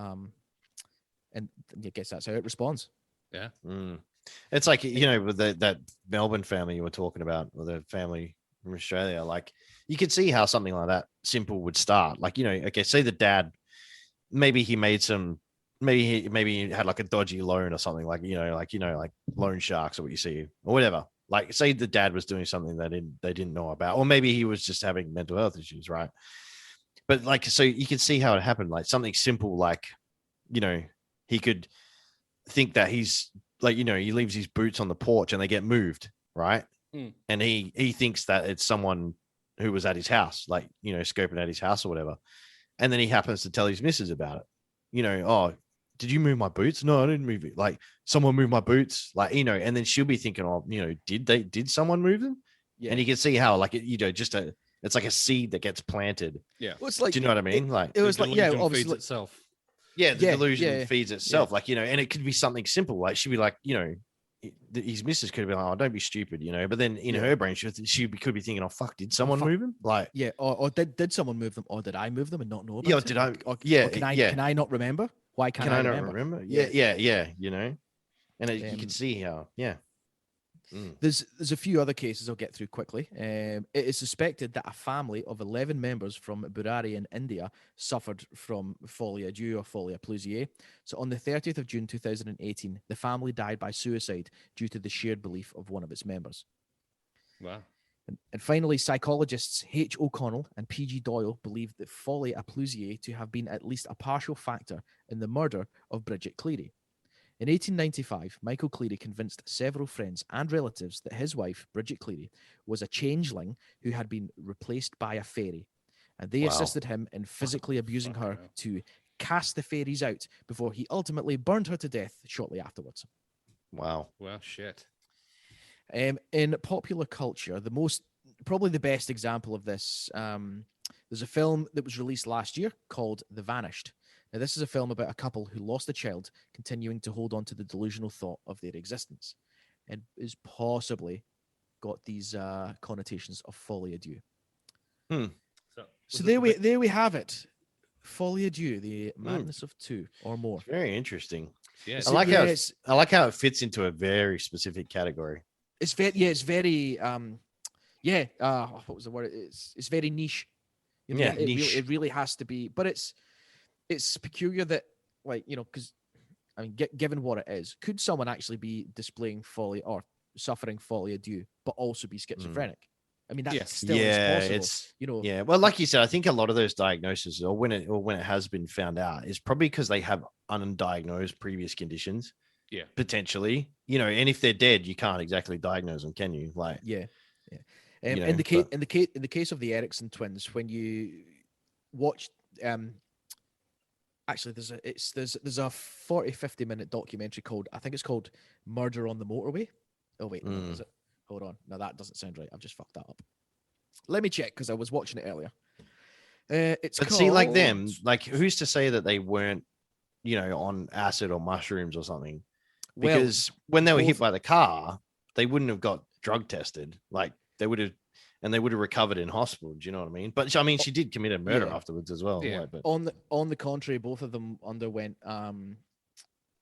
and I guess that's how it responds. Yeah. It's like, you know, with that Melbourne family you were talking about, or the family from Australia, like you could see how something like that simple would start. Like, you know, okay, say the dad, maybe he made some, maybe he had like a dodgy loan or something, like loan sharks or what you see or whatever. Like, say the dad was doing something that they didn't know about, or maybe he was just having mental health issues, right? But like, so you can see how it happened, like something simple, like, you know, he could think that he's like, you know, he leaves his boots on the porch and they get moved, right? And he thinks that it's someone who was at his house, like, you know, scoping at his house or whatever. And then he happens to tell his missus about it. You know, oh, did you move my boots? No, I didn't move it. Like, someone moved my boots, like, you know, and then she'll be thinking, oh, you know, did someone move them? Yeah. And you can see how, like, it, you know, it's like a seed that gets planted. Yeah. Well, it's like, do you know what I mean? Like, it was The like, yeah, delusion obviously, feeds itself. yeah, the Yeah, delusion yeah, feeds itself. Like, you know, and it could be something simple. Like, she'd be like, you know, his missus could have been like, oh, don't be stupid, you know. But then in her brain, she could be thinking, oh, fuck, did someone move him? Like, yeah, or did someone move them, or did I move them and not know about yeah, it? did I? Or Yeah, can I not remember? Why can't Can I not remember? remember? Yeah. Yeah. You know, and you can see how, There's a few other cases I'll get through quickly. It is suspected that a family of 11 members from Burari in India suffered from Folie-A-Deux or Folie-A-Plusieurs. So on the 30th of June 2018, the family died by suicide due to the shared belief of one of its members. Wow. And finally, psychologists H. O'Connell and P.G. Doyle believed that Folie-A-Plusieurs to have been at least a partial factor in the murder of Bridget Cleary. In 1895, Michael Cleary convinced several friends and relatives that his wife, Bridget Cleary, was a changeling who had been replaced by a fairy, and they assisted him in physically abusing her to cast the fairies out before he ultimately burned her to death shortly afterwards. wow. Well, shit. In popular culture, probably the best example of this, there's a film that was released last year called The Vanished. Now, this is a film about a couple who lost a child, continuing to hold on to the delusional thought of their existence, and is possibly got these connotations of Folie-A-Deux. So there we have it. Folie-A-Deux, the madness of two or more. It's very interesting. Yeah. I like how it fits into a very specific category. It's very what was the word? It's very niche. You know, niche. It really has to be, but it's peculiar that, like, you know, because I mean, given what it is, could someone actually be displaying folly or suffering Folie-A-Deux, but also be schizophrenic? I mean, that still is possible. It's, you know, yeah. Well, like you said, I think a lot of those diagnoses, or when it has been found out, is probably because they have undiagnosed previous conditions. Yeah, potentially. You know, and if they're dead, you can't exactly diagnose them, can you? Like, yeah. You know, in the case of the Erickson twins, when you watch, actually, there's a 40-50 minute documentary called, I think it's called Murder on the Motorway. Oh wait, no, is it? Hold on, no, that doesn't sound right. I've just fucked that up. Let me check because I was watching it earlier. See, like them, like who's to say that they weren't, you know, on acid or mushrooms or something? Because when they were hit by the car, they wouldn't have got drug tested. Like they would have recovered in hospital. Do you know what I mean? But I mean, she did commit a murder afterwards as well. Yeah. Like, but on the contrary, both of them underwent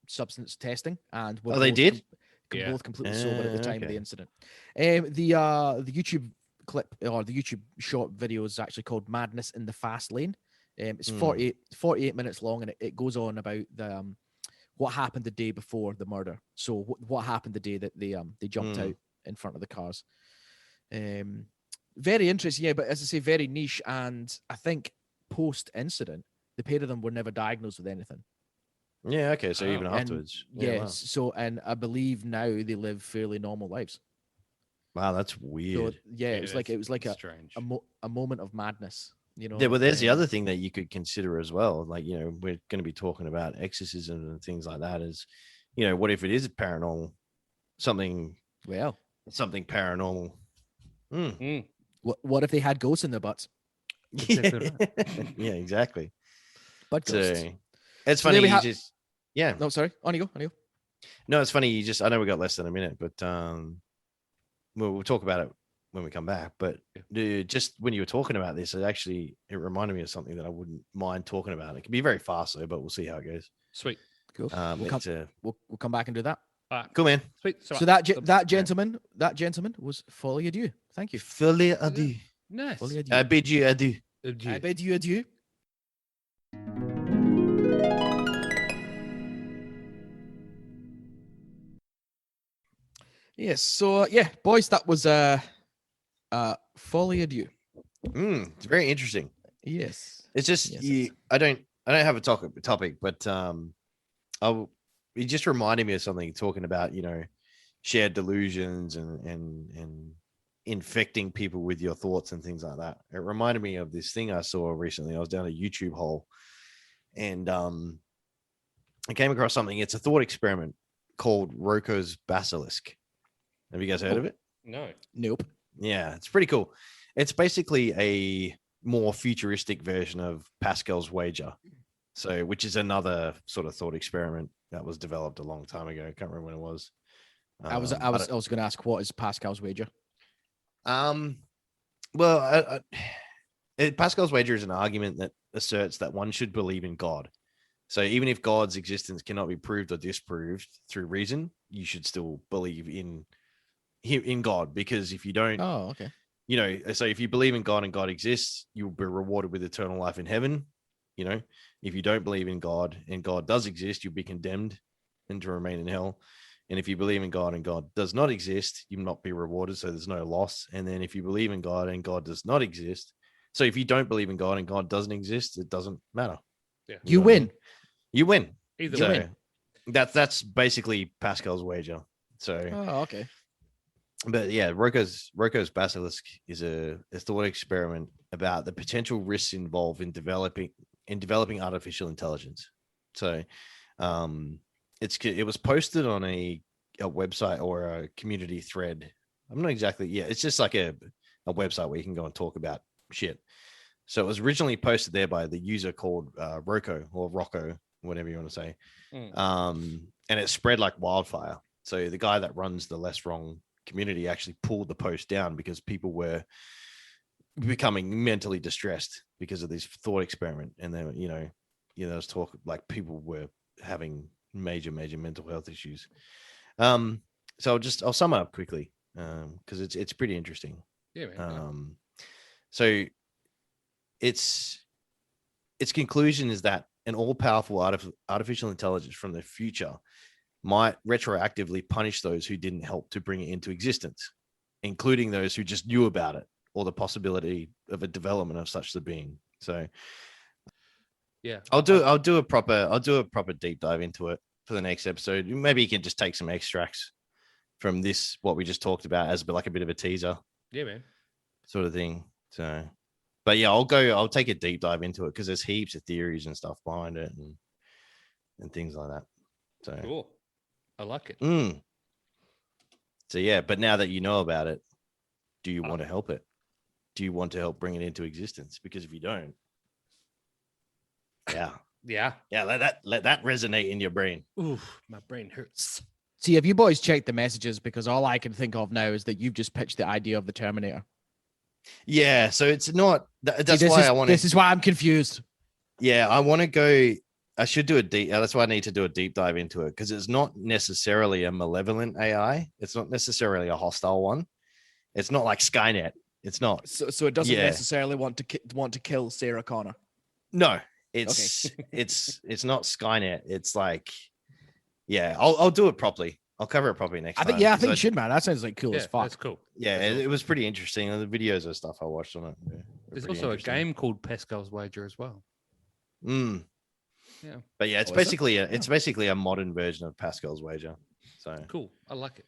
substance testing and were they did. Both completely sober at the time of the Okay. incident. The YouTube clip or the YouTube short video is actually called "Madness in the Fast Lane." It's 48 minutes long, and it goes on about the what happened the day before the murder. So what happened the day that they jumped out in front of the cars. Very interesting, yeah, but as I say, very niche. And I think post incident, the pair of them were never diagnosed with anything. Yeah. Okay. So Oh, even and- afterwards. Yeah. Wow. So, and I believe now they live fairly normal lives. Wow, that's So weird. yeah, it was like that's a strange. a moment of madness. You know. Yeah, well, there's the um, other thing that you could consider as well. Like, we're going to be talking about exorcism and things like that. Is, what if it is paranormal? Something Well, paranormal. Mm. Mm, what if they had ghosts in their butts? Exactly Yeah, exactly. Butt ghosts. So it's So there funny. we You have- just, yeah. No, sorry. On you go. On you go. No, it's funny. I know we got less than a minute, but we'll talk about it when we come back. But just when you were talking about this, it reminded me of something that I wouldn't mind talking about. It can be very fast though, but we'll see how it goes. Sweet. Cool. We'll We'll come back and do that. All right. cool, man. Sweet. So that gentleman was Folie-A-Deux. Thank you. Folie-A-Deux. Nice. Folie-A-Deux. I bid you adieu. I bid you adieu. Yes. So yeah, boys, that was Folie-A-Deux. It's very interesting. Yes. It's just Yes, I don't have a topic, but it just reminded me of something talking about shared delusions and infecting people with your thoughts and things like that. It reminded me of this thing I saw recently. I was down a YouTube hole, and I came across something. It's a thought experiment called Roko's basilisk. Have you guys heard of it? No. Nope. Yeah, it's pretty cool. It's basically a more futuristic version of Pascal's wager. So, which is another sort of thought experiment that was developed a long time ago. I can't remember when it was. I was going to ask, what is Pascal's wager? Well, Pascal's wager is an argument that asserts that one should believe in God. So even if God's existence cannot be proved or disproved through reason, you should still believe in God, because if you don't, Oh, okay. so if you believe in God and God exists, you'll be rewarded with eternal life in heaven. If you don't believe in God and God does exist, you'll be condemned and to remain in hell. And if you believe in God and God does not exist, you'll not be rewarded. So there's no loss. And then if you believe in God and God does not exist, so if you don't believe in God and God doesn't exist, it doesn't matter. Yeah. You know what I win. mean? You win. Either So way. that's basically Pascal's wager. So, Oh, okay. but yeah, Roko's basilisk is a thought experiment about the potential risks involved in developing artificial intelligence. So, it was posted on a website or a community thread. I'm not exactly. Yeah, it's just like a website where you can go and talk about shit. So it was originally posted there by the user called Roko or Rocco, whatever you want to say. And it spread like wildfire. So the guy that runs the Less Wrong community actually pulled the post down because people were becoming mentally distressed because of this thought experiment. And then, there was talk like people were having major mental health issues. So I'll sum it up quickly because it's pretty interesting. Yeah, man. So its conclusion is that an all-powerful artificial intelligence from the future might retroactively punish those who didn't help to bring it into existence, including those who just knew about it or the possibility of a development of such a being. So Yeah. I'll do a proper deep dive into it for the next episode. Maybe you can just take some extracts from this, what we just talked about, as like a bit of a teaser. Yeah, man. Sort of thing. So, but yeah, I'll take a deep dive into it because there's heaps of theories and stuff behind it and things like that. So Cool. I like it. So yeah, but now that you know about it, do you want to help it? Do you want to help bring it into existence? Because if you don't, Yeah. let that resonate in your brain. Ooh, my brain hurts. See, have you boys checked the messages? Because all I can think of now is that you've just pitched the idea of the Terminator. Yeah, so it's not. That's See, why I want to. This is why I'm confused. Yeah, I want to go. I should do a deep. That's why I need to do a deep dive into it because it's not necessarily a malevolent AI. It's not necessarily a hostile one. It's not like Skynet. It's not. So it doesn't necessarily want to kill Sarah Connor. No, it's it's not Skynet. It's like, yeah, I'll do it properly. I'll cover it properly next time. I think you should, man. That sounds like cool Yeah, as fuck. that's cool. Yeah, it was pretty interesting. The videos and stuff I watched on it. There's also a game called Pascal's Wager as well. Yeah. But yeah, it's Oh, is it? basically it's basically a modern version of Pascal's wager. So Cool. I like it.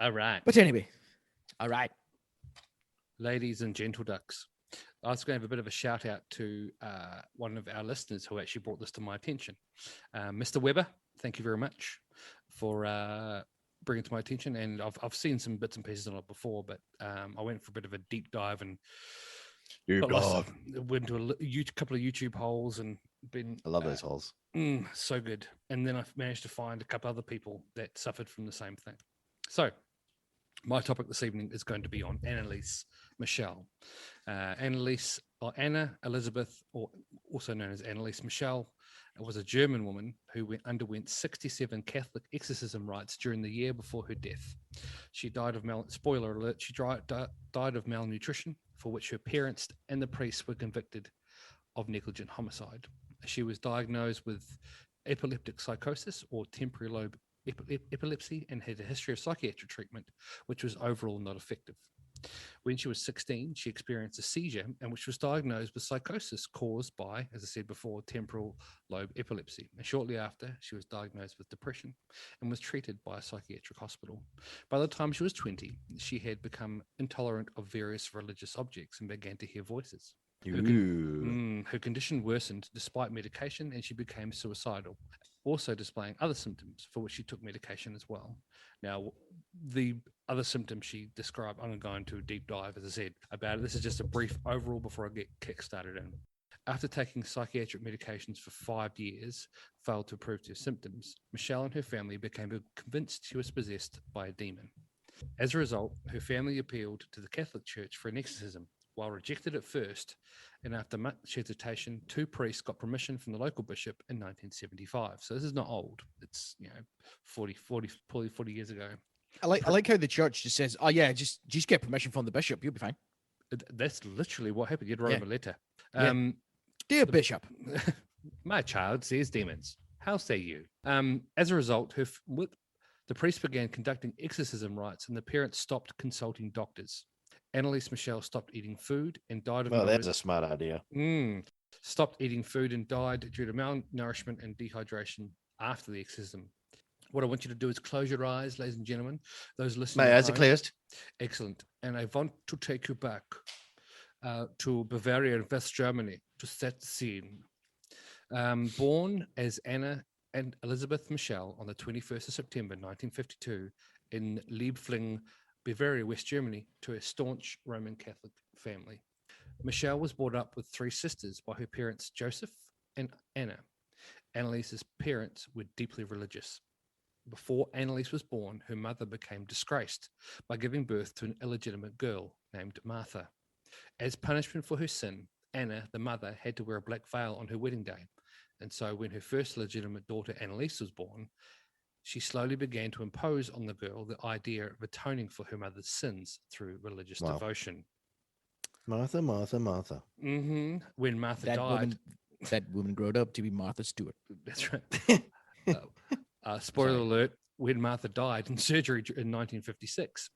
All right. But anyway, all right. Ladies and gentle ducks. I was going to have a bit of a shout out to one of our listeners who actually brought this to my attention. Mr. Weber, thank you very much for bringing it to my attention. And I've seen some bits and pieces on it before, but I went for a bit of a deep dive and went to a couple of YouTube holes and been. I love those holes. So good. And then I've managed to find a couple other people that suffered from the same thing. So my topic this evening is going to be on Anneliese Michel. Anneliese, or Anna Elizabeth, or also known as Anneliese Michel, was a German woman who underwent 67 Catholic exorcism rites during the year before her death. She died of spoiler alert, she died of malnutrition, for which her parents and the priests were convicted of negligent homicide. She was diagnosed with epileptic psychosis or temporary lobe epilepsy and had a history of psychiatric treatment, which was overall not effective. When she was 16, she experienced a seizure and which was diagnosed with psychosis caused by, as I said before, temporal lobe epilepsy. And shortly after, she was diagnosed with depression and was treated by a psychiatric hospital. By the time she was 20, she had become intolerant of various religious objects and began to hear voices. Her condition worsened despite medication and she became suicidal, also displaying other symptoms for which she took medication as well. Now, the other symptoms she described, I'm going to go into a deep dive, as I said, about it. This is just a brief overall before I get kick-started in. After taking psychiatric medications for 5 years, failed to improve her symptoms, Michelle and her family became convinced she was possessed by a demon. As a result, her family appealed to the Catholic Church for an exorcism. While rejected at first, and after much hesitation, 2 priests got permission from the local bishop in 1975. So this is not old. It's 40 years ago. I like how the church just says, "Oh yeah, just get permission from the bishop. You'll be fine." That's literally what happened. You'd write him a letter. Yeah. Dear Bishop, my child says demons. How say you? As a result, the priest began conducting exorcism rites, and the parents stopped consulting doctors. Anneliese Michel stopped eating food and died of. Well, that's a smart idea. Stopped eating food and died due to malnourishment and dehydration after the exorcism. What I want you to do is close your eyes, ladies and gentlemen. Those listening. My eyes are closed. Excellent. And I want to take you back to Bavaria and West Germany to set the scene. Born as Anna and Elizabeth Michel on the 21st of September 1952 in Liebfling, Bavaria, West Germany, to a staunch Roman Catholic family. Michelle was brought up with 3 sisters by her parents, Joseph and Anna. Anneliese's parents were deeply religious. Before Anneliese was born, her mother became disgraced by giving birth to an illegitimate girl named Martha. As punishment for her sin, Anna, the mother, had to wear a black veil on her wedding day. And so when her first legitimate daughter, Anneliese, was born, she slowly began to impose on the girl the idea of atoning for her mother's sins through religious devotion. Martha, Martha, Martha. When Martha died... that woman grew up to be Martha Stewart. That's right. Spoiler alert, when Martha died in surgery in 1956,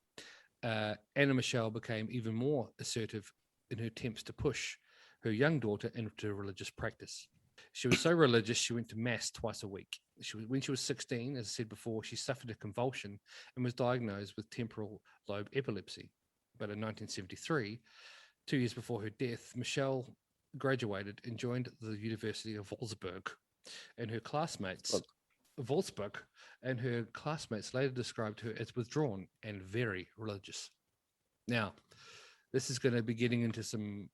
Anna Michel became even more assertive in her attempts to push her young daughter into religious practice. She was so religious, she went to mass twice a week. When she was 16, as I said before, she suffered a convulsion and was diagnosed with temporal lobe epilepsy. But in 1973, 2 years before her death, Michelle graduated and joined the University of Wolfsburg. And her classmates, later described her as withdrawn and very religious. Now, this is going to be getting into some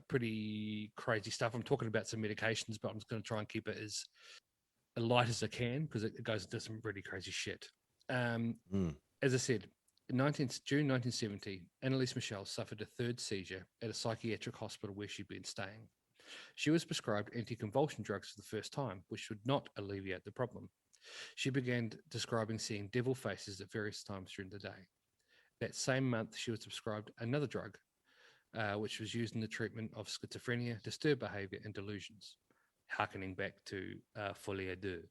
pretty crazy stuff. I'm talking about some medications, but I'm just going to try and keep it as light as I can because it goes into some really crazy shit. As I said, in June 1970, Anneliese Michel suffered a 3rd seizure at a psychiatric hospital where she'd been staying. She was prescribed anticonvulsion drugs for the first time, which would not alleviate the problem. She began describing seeing devil faces at various times during the day. That same month, she was prescribed another drug, which was used in the treatment of schizophrenia, disturbed behavior, and delusions, harkening back to Folie-A-Deux.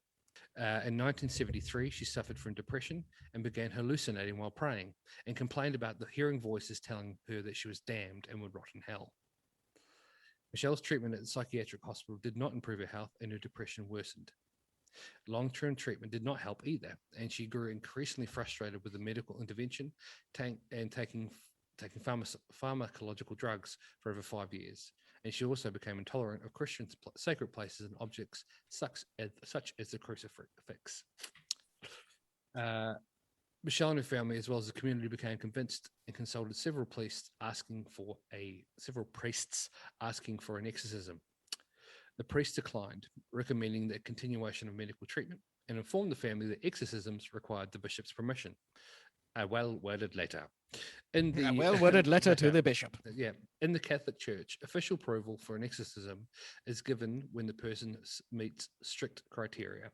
In 1973, she suffered from depression and began hallucinating while praying, and complained about the hearing voices telling her that she was damned and would rot in hell. Michel's treatment at the psychiatric hospital did not improve her health, and her depression worsened. Long-term treatment did not help either, and she grew increasingly frustrated with the medical intervention and taking pharmacological drugs for over 5 years. And she also became intolerant of Christian sacred places and objects such as the crucifix. Michel and her family, as well as the community, became convinced and consulted several priests asking for an exorcism. The priest declined, recommending the continuation of medical treatment, and informed the family that exorcisms required the bishop's permission. A well-worded letter. A well-worded letter to the bishop. Yeah. In the Catholic Church, official approval for an exorcism is given when the person meets strict criteria,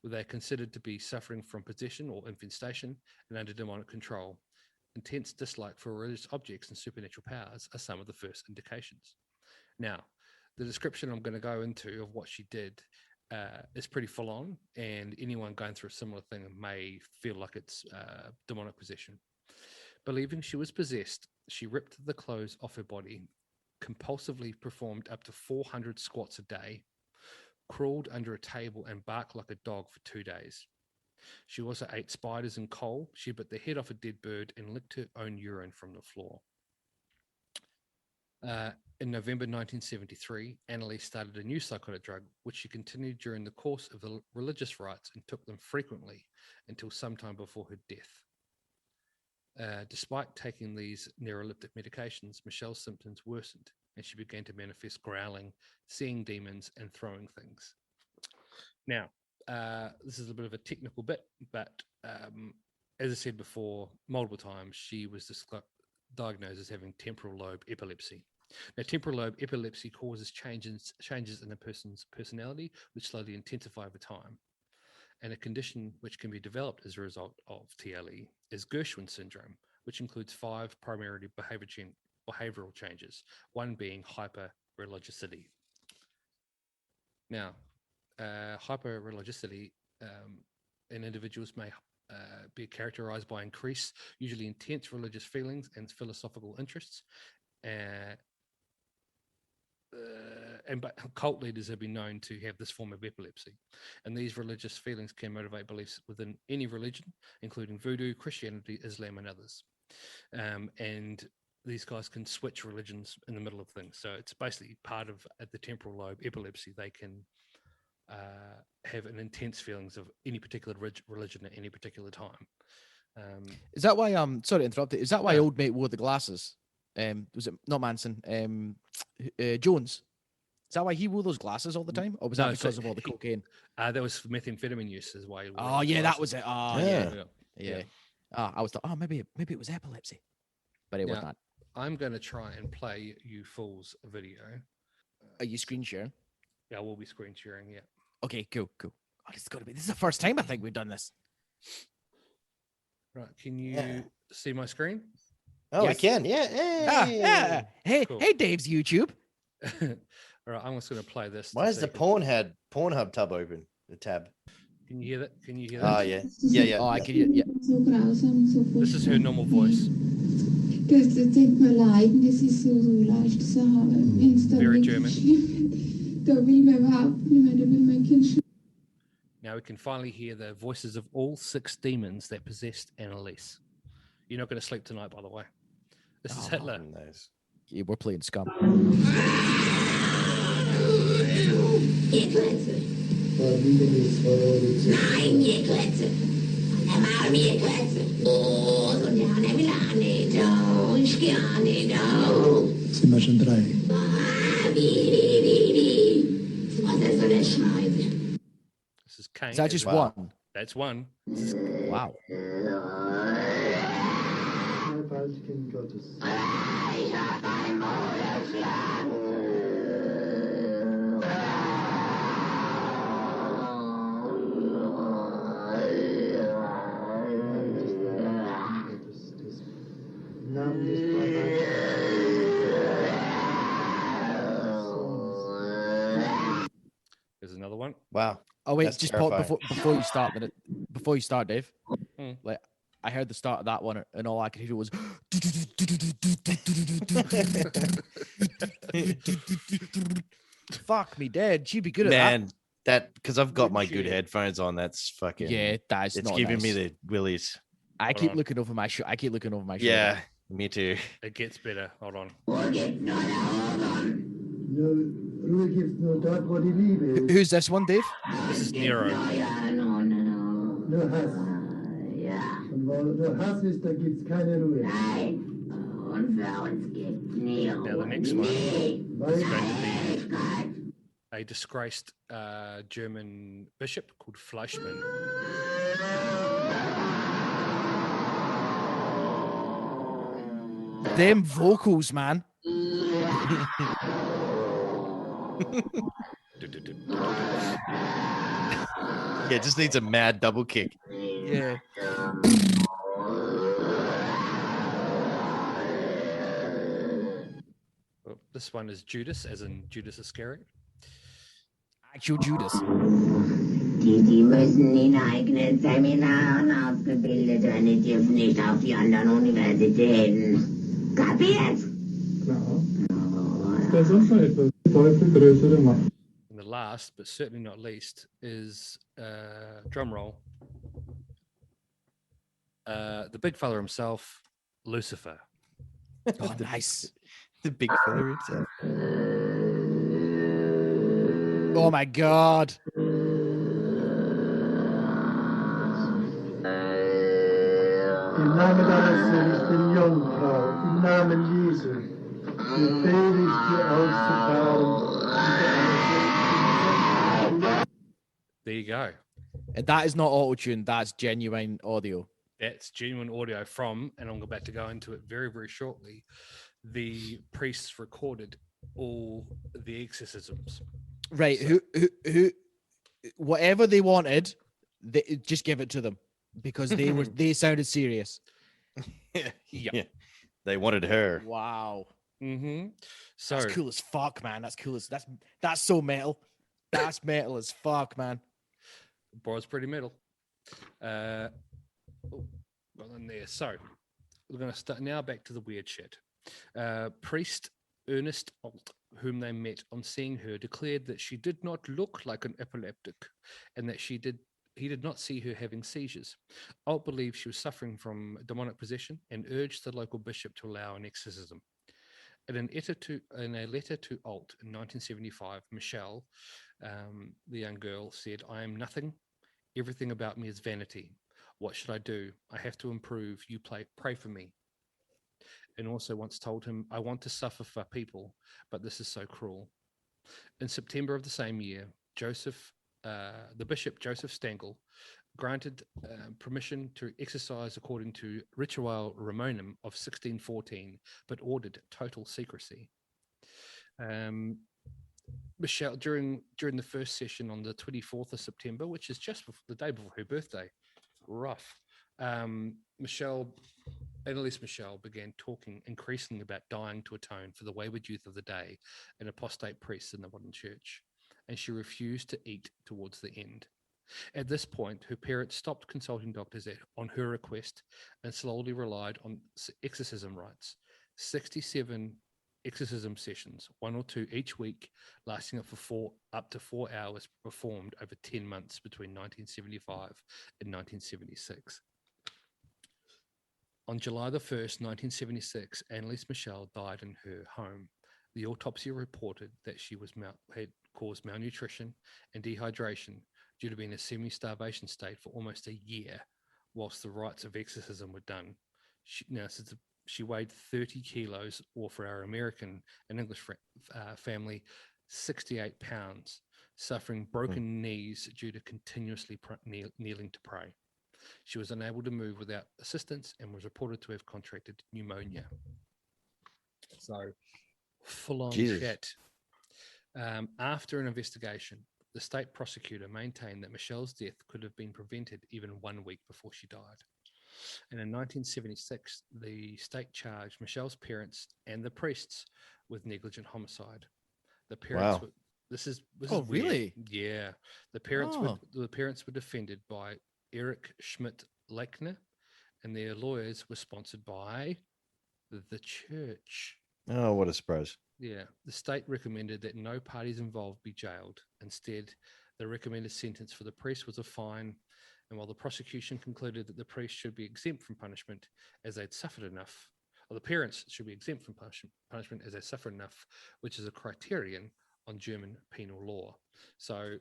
where they are considered to be suffering from possession or infestation and under demonic control. Intense dislike for religious objects and supernatural powers are some of the first indications. Now, the description I'm going to go into of what she did is pretty full on, and anyone going through a similar thing may feel like it's demonic possession. Believing she was possessed, she ripped the clothes off her body, compulsively performed up to 400 squats a day, crawled under a table, and barked like a dog for 2 days. She also ate spiders and coal. She bit the head off a dead bird and licked her own urine from the floor. In November 1973, Anneliese started a new psychotic drug, which she continued during the course of the religious rites and took them frequently until sometime before her death. Despite taking these neuroleptic medications, Michel's symptoms worsened, and she began to manifest growling, seeing demons, and throwing things. Now, this is a bit of a technical bit, but as I said before, multiple times, she was diagnosed as having temporal lobe epilepsy. Now, temporal lobe epilepsy causes changes in a person's personality, which slowly intensify over time. And a condition which can be developed as a result of TLE is Gershwin syndrome, which includes 5 primarily behavioral changes, one being hyper-religiosity. Now, hyper-religiosity in individuals may be characterized by increased, usually intense religious feelings and philosophical interests. But cult leaders have been known to have this form of epilepsy, and these religious feelings can motivate beliefs within any religion, including voodoo, Christianity, Islam, and others. And these guys can switch religions in the middle of things. So it's basically part of the temporal lobe epilepsy. They can have an intense feelings of any particular religion at any particular time. Is that why? Sorry to interrupt. Is that why old mate wore the glasses? Was it not Manson? Jones. Is that why he wore those glasses all the time, or was that because of all the cocaine? That was for methamphetamine use, is why. Oh yeah, that was it. Oh Yeah. I was like, maybe it was epilepsy, but it was not. I'm going to try and play you fools a video. Are you screen sharing? Yeah, we'll be screen sharing. Yeah. Okay, cool. Oh, this is the first time I think we've done this. Right. Can you see my screen? Oh, yes. I can. Yeah. Hey, Cool. Hey, Dave's YouTube. All right, I'm just going to play this. Why is the Pornhub tab open? The tab. Can you hear that? Oh, yeah. Yeah. Oh, I can hear. Yeah. This is her normal voice. Very German. Now we can finally hear the voices of all 6 demons that possessed Anneliese. You're not going to sleep tonight, by the way. This is Hitler. Nice. Yeah, we're playing Scum. Ihr Klötze. Nein, ihr Klötze. Einmal mir Klötze. Oh, so gerne will ich gerne do. Sind wir schon 3? Wie. Was ist so der Scheiße? This is Kane. Is that just one? That's one. Wow. Als Kind Gottes. Ich hab ein There's another one. Wow. Oh wait, That's just pause terrifying. before you start. Before you start, Dave. Mm. Like I heard the start of that one, and all I could hear was. Fuck me dead. She'd be good at that. Man, that because I've got Good my good shit. headphones on. That's fucking. Yeah, that's It's not giving nice. me the willies. I Hold keep on. looking over my shoulder. Yeah, me too. It gets better. Hold on. Ruhe gibt's nur dort, wo die Liebe ist. Who's this one, Dave? This is Nero. Nur Hass. Und wo nur Hass ist, da gibt's keine Ruhe. Now the next one is Weil going to be a disgraced German bishop called Fleischmann. Them vocals, man. Yeah, it just needs a mad double kick. Yeah. Well, this one is Judas, as in Judas Iscariot. Actual Judas. Die müssen in eigenen Seminaren ausgebildet werden, die dürfen nicht auf die anderen Universitäten. Kapiert? klar. Ist da sonst noch etwas? Teufel größere Macht. And the last, but certainly not least, is drum roll. The big fella himself, Lucifer. Oh, nice. The big fella himself. Oh my God. Im Namen deines Sohnes, den Jungfrau, im Namen Jesu, befehle ich dir auszufahren. There you go. And that is not auto-tune. That's genuine audio. That's genuine audio from, and I'm about to go into it very, very shortly. The priests recorded all the exorcisms. Right. Who, whatever they wanted, they just give it to them because they sounded serious. Yeah. They wanted her. Wow. Mm-hmm. So That's cool as fuck, man. That's cool as that's so metal. That's metal as fuck, man. Broad's pretty metal. Well in there. So we're going to start now back to the weird shit. Priest Ernest Alt, whom they met on seeing her, declared that she did not look like an epileptic and that he did not see her having seizures. Alt believed she was suffering from demonic possession and urged the local bishop to allow an exorcism. In a letter to Alt in 1975, Michel, the young girl, said, "I am nothing. Everything about me is vanity. What should I do? I have to improve. You pray for me." And also once told him, "I want to suffer for people, but this is so cruel." In September of the same year, the Bishop Joseph Stengel granted permission to exercise according to Ritual Romanum of 1614, but ordered total secrecy. Michelle, during the first session on the 24th of September, which is just before, the day before her birthday, rough. Anneliese Michel began talking increasingly about dying to atone for the wayward youth of the day and apostate priests in the modern church, and she refused to eat towards the end. At this point, her parents stopped consulting doctors on her request and slowly relied on exorcism rites. 67 exorcism sessions, 1 or 2 each week, lasting up to 4 hours, performed over 10 months between 1975 and 1976. On July the 1st, 1976, Anneliese Michel died in her home. The autopsy reported that she had caused malnutrition and dehydration due to being in a semi-starvation state for almost a year whilst the rites of exorcism were done. She weighed 30 kilos, or for our American and English family, 68 pounds, suffering broken knees due to continuously kneeling to pray. She was unable to move without assistance and was reported to have contracted pneumonia. So, full-on shit. After an investigation, the state prosecutor maintained that Michel's death could have been prevented even 1 week before she died. And in 1976, the state charged Michel's parents and the priests with negligent homicide. The parents This is Oh, weird. really? Yeah. The parents Oh. were defended by Eric Schmidt Lechner, and their lawyers were sponsored by the church. Oh, what a surprise. Yeah. The state recommended that no parties involved be jailed. Instead, the recommended sentence for the priest was a fine. And while the prosecution concluded that the priest should be exempt from punishment as they'd suffered enough, or the parents should be exempt from punishment as they suffered enough, which is a criterion on German penal law. So,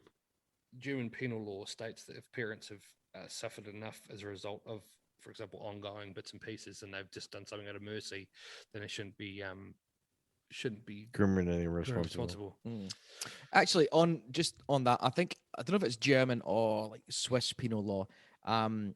German penal law states that if parents have suffered enough as a result of, for example, ongoing bits and pieces, and they've just done something out of mercy, then they shouldn't be Criminally responsible. responsible. Actually, on that, I don't know if it's German or like Swiss penal law. I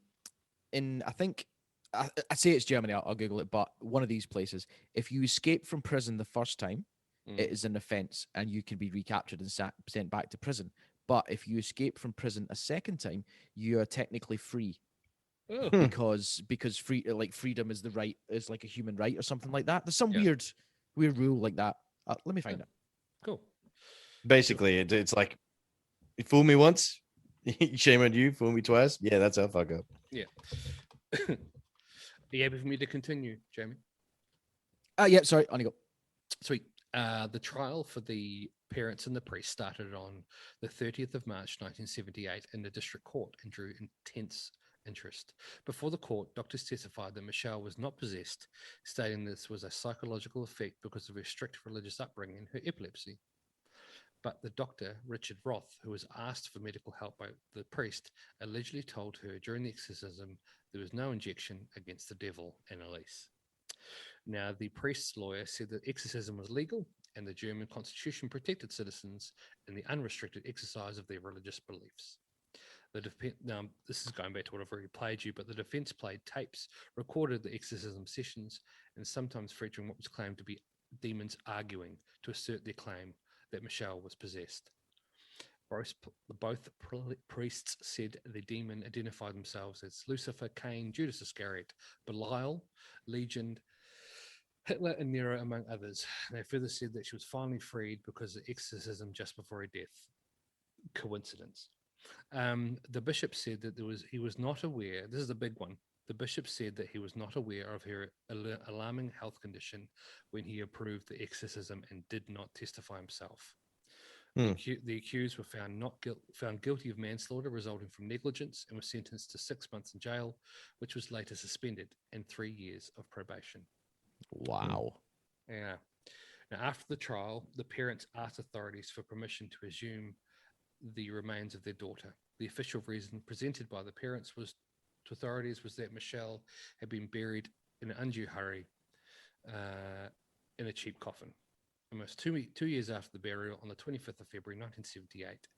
think I say it's Germany. I'll Google it. But one of these places, if you escape from prison the first time, it is an offence and you can be recaptured and sent back to prison. But if you escape from prison a second time, you are technically free. Oh. Because freedom is like a human right or something like that. There's some weird rule like that. Let me find it. Cool. Basically, it's like, you fool me once, shame on you. Fool me twice, yeah, that's our fuck up. Yeah. Are you happy for me to continue, Jamie? Yeah, sorry, on you go. Sweet. The trial for the parents and the priest started on the 30th of March, 1978 in the district court and drew intense interest. Before the court, doctors testified that Michel was not possessed, stating this was a psychological effect because of her strict religious upbringing and her epilepsy. But the doctor, Richard Roth, who was asked for medical help by the priest, allegedly told her during the exorcism there was no injection against the devil, Anneliese. Now, the priest's lawyer said that exorcism was legal and the German constitution protected citizens in the unrestricted exercise of their religious beliefs. Now, this is going back to what I've already played you, but the defense played tapes, recorded the exorcism sessions, and sometimes featuring what was claimed to be demons arguing to assert their claim that Michel was possessed. Both priests said the demon identified themselves as Lucifer, Cain, Judas Iscariot, Belial, Legion, Hitler, and Nero, among others. They further said that she was finally freed because of exorcism just before her death. Coincidence. The bishop said that he was not aware. This is a big one. The bishop said that he was not aware of her alarming health condition when he approved the exorcism and did not testify himself. The accused were found guilty of manslaughter resulting from negligence and was sentenced to 6 months in jail, which was later suspended, and 3 years of probation. Wow. Yeah. Now, after the trial, the parents asked authorities for permission to exhume the remains of their daughter. The official reason presented by the parents to authorities was that Michel had been buried in an undue hurry in a cheap coffin. Almost 2 years after the burial, on the 25th of February 1978,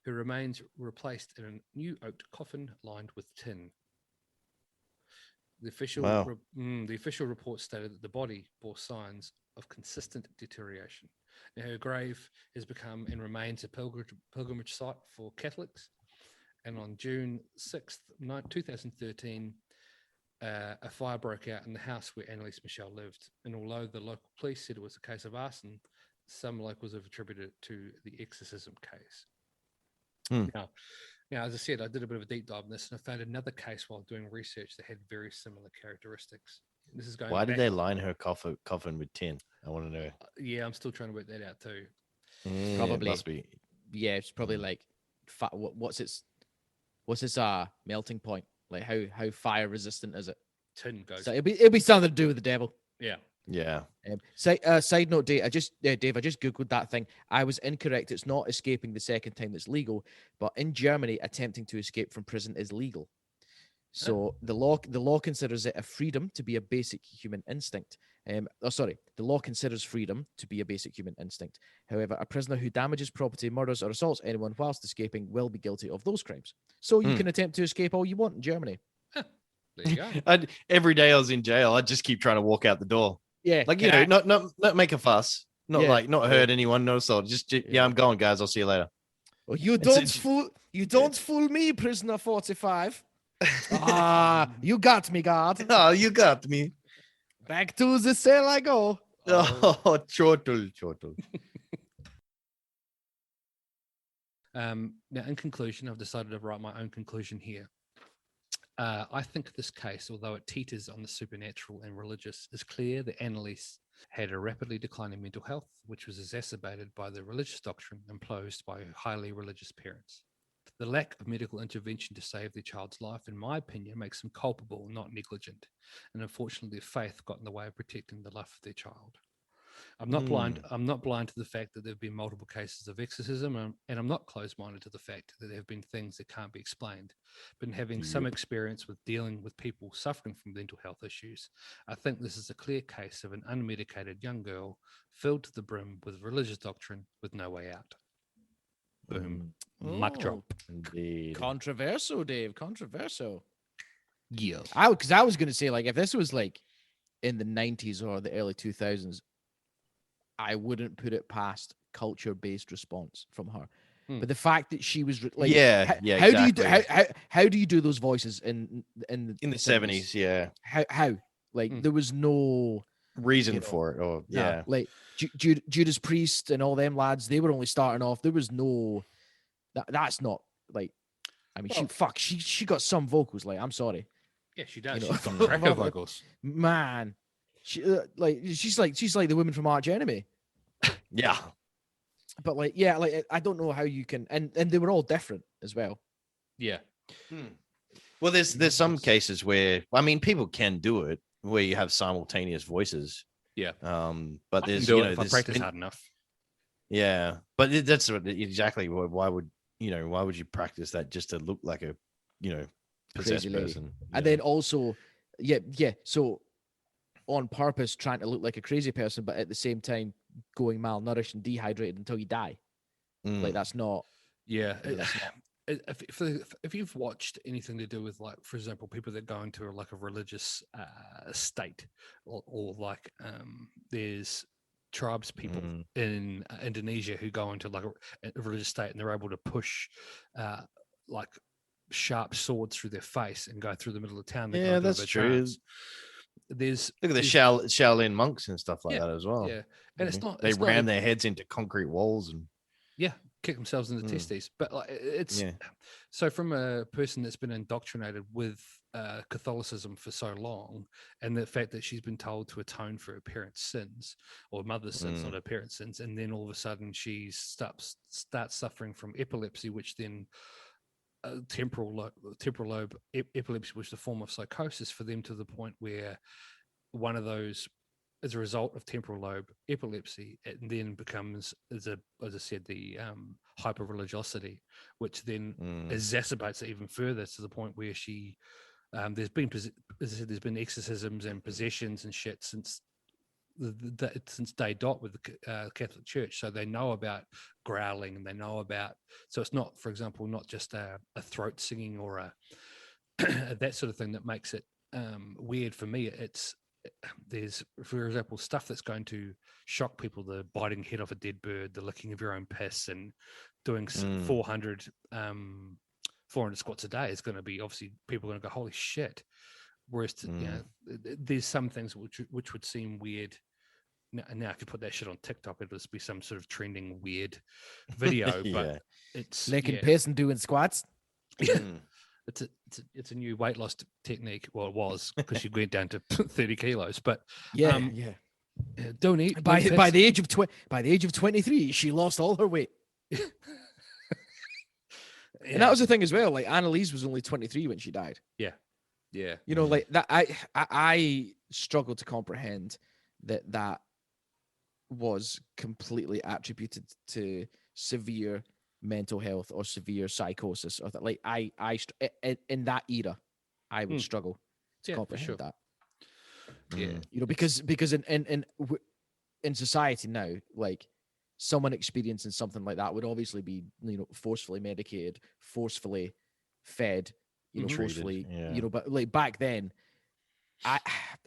her remains were replaced in a new oak coffin lined with tin. The official report stated that the body bore signs of consistent deterioration. Now, her grave has become and remains a pilgrimage site for Catholics. And on June 6th, 2013, a fire broke out in the house where Anneliese Michel lived. And although the local police said it was a case of arson, some locals have attributed it to the exorcism case. Now, as I said, I did a bit of a deep dive on this, and I found another case while doing research that had very similar characteristics. This is going. Why did they line her coffin with tin? I want to know. Yeah, I'm still trying to work that out too. Probably. It must be. Yeah, it's probably like what's its melting point? Like how fire resistant is it? Tin goes. So it'll be something to do with the devil. Yeah. Yeah. Side note, Dave, I just googled that thing. I was incorrect. It's not escaping the second time that's legal, but in Germany, attempting to escape from prison is legal. So the law considers it a freedom to be a basic human instinct. The law considers freedom to be a basic human instinct. However, a prisoner who damages property, murders, or assaults anyone whilst escaping will be guilty of those crimes. So you can attempt to escape all you want in Germany. There you go. Every day I was in jail, I'd just keep trying to walk out the door. Yeah, like not make a fuss, not hurt anyone, no assault. Just I'm going, guys. I'll see you later. Well, you don't fool me, prisoner 45. You got me, God. Oh, you got me. Back to the cell I go. Oh, chortle. Now, in conclusion, I've decided to write my own conclusion here. I think this case, although it teeters on the supernatural and religious, is clear that Anneliese had a rapidly declining mental health, which was exacerbated by the religious doctrine imposed by her highly religious parents. The lack of medical intervention to save their child's life, in my opinion, makes them culpable, not negligent. And unfortunately, their faith got in the way of protecting the life of their child. I'm not blind. I'm not blind to the fact that there have been multiple cases of exorcism, and I'm not closed-minded to the fact that there have been things that can't be explained. But in having some experience with dealing with people suffering from mental health issues, I think this is a clear case of an unmedicated young girl filled to the brim with religious doctrine with no way out. Boom. Mic drop. Indeed. Controversial, Dave. Controversial. Yeah. Because I was going to say, like, if this was like in the 90s or the early 2000s, I wouldn't put it past culture-based response from her. But the fact that she was like, how exactly. do you do how do you do those voices in the 70s? Yeah, how like there was no reason for it, or like Judas Priest and all them lads, they were only starting off. There was no that's not like, I mean, she got some vocals. Like, I'm sorry, yeah, she does. You know, She's got cracker vocals, man. She's like the women from Arch Enemy. Yeah. But like, yeah, like I don't know how you can, and they were all different as well. Yeah. Well, there's some cases where, I mean, people can do it where you have simultaneous voices. Yeah. But I there's can do it if I practice hard enough. Yeah, but that's exactly why would you practice that just to look like a possessed person? And then also, so on purpose trying to look like a crazy person, but at the same time going malnourished and dehydrated until you die. Like, that's not. Yeah. If you've watched anything to do with, like, for example, people that go into like a religious state, or like there's tribes people in Indonesia who go into like a religious state and they're able to push like sharp swords through their face and go through the middle of town. Yeah, that's true. Look at the Shaolin monks and stuff like that as well. Yeah, and it's not. They ram their heads into concrete walls and kick themselves in the testes. But like, it's so from a person that's been indoctrinated with Catholicism for so long, and the fact that she's been told to atone for her parents' sins or mother's sins, not her parents' sins, and then all of a sudden she starts suffering from epilepsy, which then temporal lobe epilepsy, which is a form of psychosis for them, to the point where one of those, as a result of temporal lobe epilepsy, it then becomes, as I said, the hyper religiosity, which then exacerbates it even further to the point where she there's been, as I said, there's been exorcisms and possessions and shit since day dot with the Catholic Church. So they know about growling, and they know about, so it's not, for example, not just a throat singing or a that sort of thing that makes it weird for me. There's, for example, stuff that's going to shock people: the biting head off a dead bird, the licking of your own piss, and doing 400 squats a day is going to be, obviously people are going to go, holy shit. Whereas there's some things which would seem weird. Now, if you put that shit on TikTok, it'll just be some sort of trending weird video. But it's licking piss and doing squats. It's a new weight loss technique. Well, it was, because she went down to 30 kilos. But don't eat. By the age of 23, she lost all her weight. And that was the thing as well. Like, Anneliese was only 23 when she died. Yeah. You know, like that. I struggle to comprehend that was completely attributed to severe mental health or severe psychosis, or that. Like, I in that era, I would struggle to comprehend that. Yeah, you know, because in society now, like, someone experiencing something like that would obviously be, you know, forcefully medicated, forcefully fed, you know, forcefully, you know. But like back then,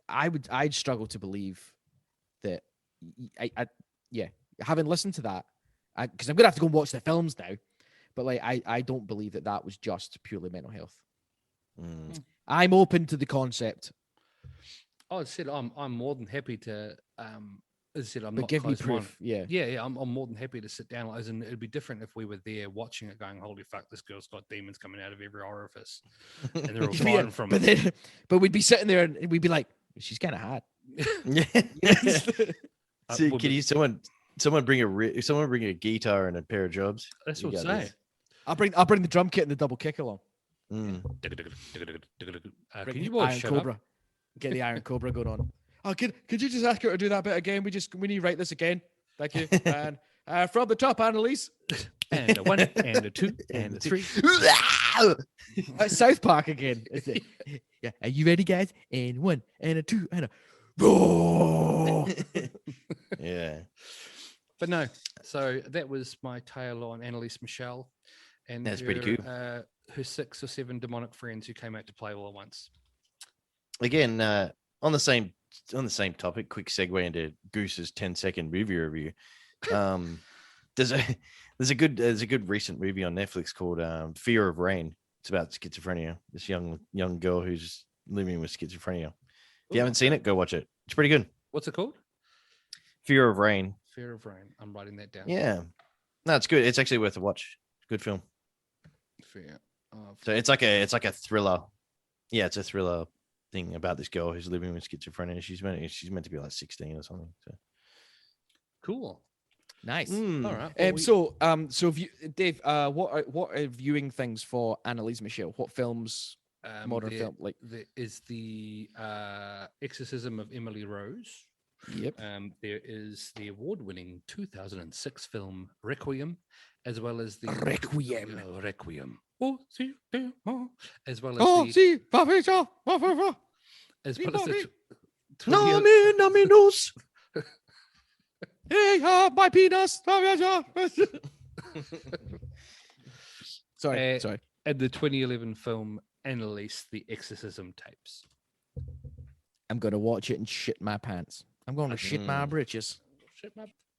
I'd struggle to believe that. Having listened to that, because I'm gonna have to go and watch the films now, but like I don't believe that was just purely mental health. I'm open to the concept. I said I'm more than happy to As I said, I'm But not give me close-minded. proof. Yeah. Yeah, I'm more than happy to sit down. Like, as in, it'd be different if we were there watching it, going, "Holy fuck, this girl's got demons coming out of every orifice," and they're all Yeah, firing from but it. then, but we'd be sitting there and we'd be like, she's kind of hot. Yeah. See, would can be- you someone bring a guitar and a pair of jobs? That's You what I'm got saying. this. I'll bring the drum kit and the double kick along. Mm. Can Bring you the boys Iron shut Cobra. up? Get the Iron Cobra going on. Oh, could you just ask her to do that bit again? We need to write this again. Thank you. And from the top, Anneliese. And a 1, and a 2, and a 3. South Park again. It's it. Yeah. Are you ready, guys? And 1, and a 2, and a roar. Yeah. But no, so that was my tale on Anneliese Michel and That's her, pretty cool. Her 6 or 7 demonic friends who came out to play all at once. Again, on the same topic, quick segue into Goose's 10-second movie review. There's a good recent movie on Netflix called Fear of Rain. It's about schizophrenia. This young girl who's living with schizophrenia. If you haven't seen it, go watch it. It's pretty good. What's it called? Fear of Rain. Fear of Rain. I'm writing that down. Yeah. No, it's good. It's actually worth a watch. Good film. Fear of So it's like a thriller. Yeah, it's a thriller thing about this girl who's living with schizophrenia. She's meant to be like 16 or something. So Cool. Nice. Mm. All right. Well, So if you, Dave, what are viewing things for Anneliese Michel? What films? Modern film, like there is the Exorcism of Emily Rose. yep. There is the award-winning 2006 film Requiem, as well as the Requiem. Requiem. Oh, see, as well as Oh, the see, as well as the No, me, no, me, nos. hey, my penis. Sorry. and the 2011 film Anneliese the Exorcism tapes. I'm gonna watch it and shit my pants. I'm gonna shit my britches.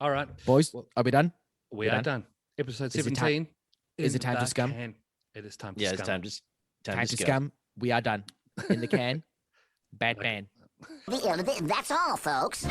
All right, Boys, Well, are we done? we We're are done. Episode Is it 17. is in it time to the scum? can. It is time to Yeah, scum. it's time Time to to scum. scum. We are done. In the can. Bad man. That's all, folks.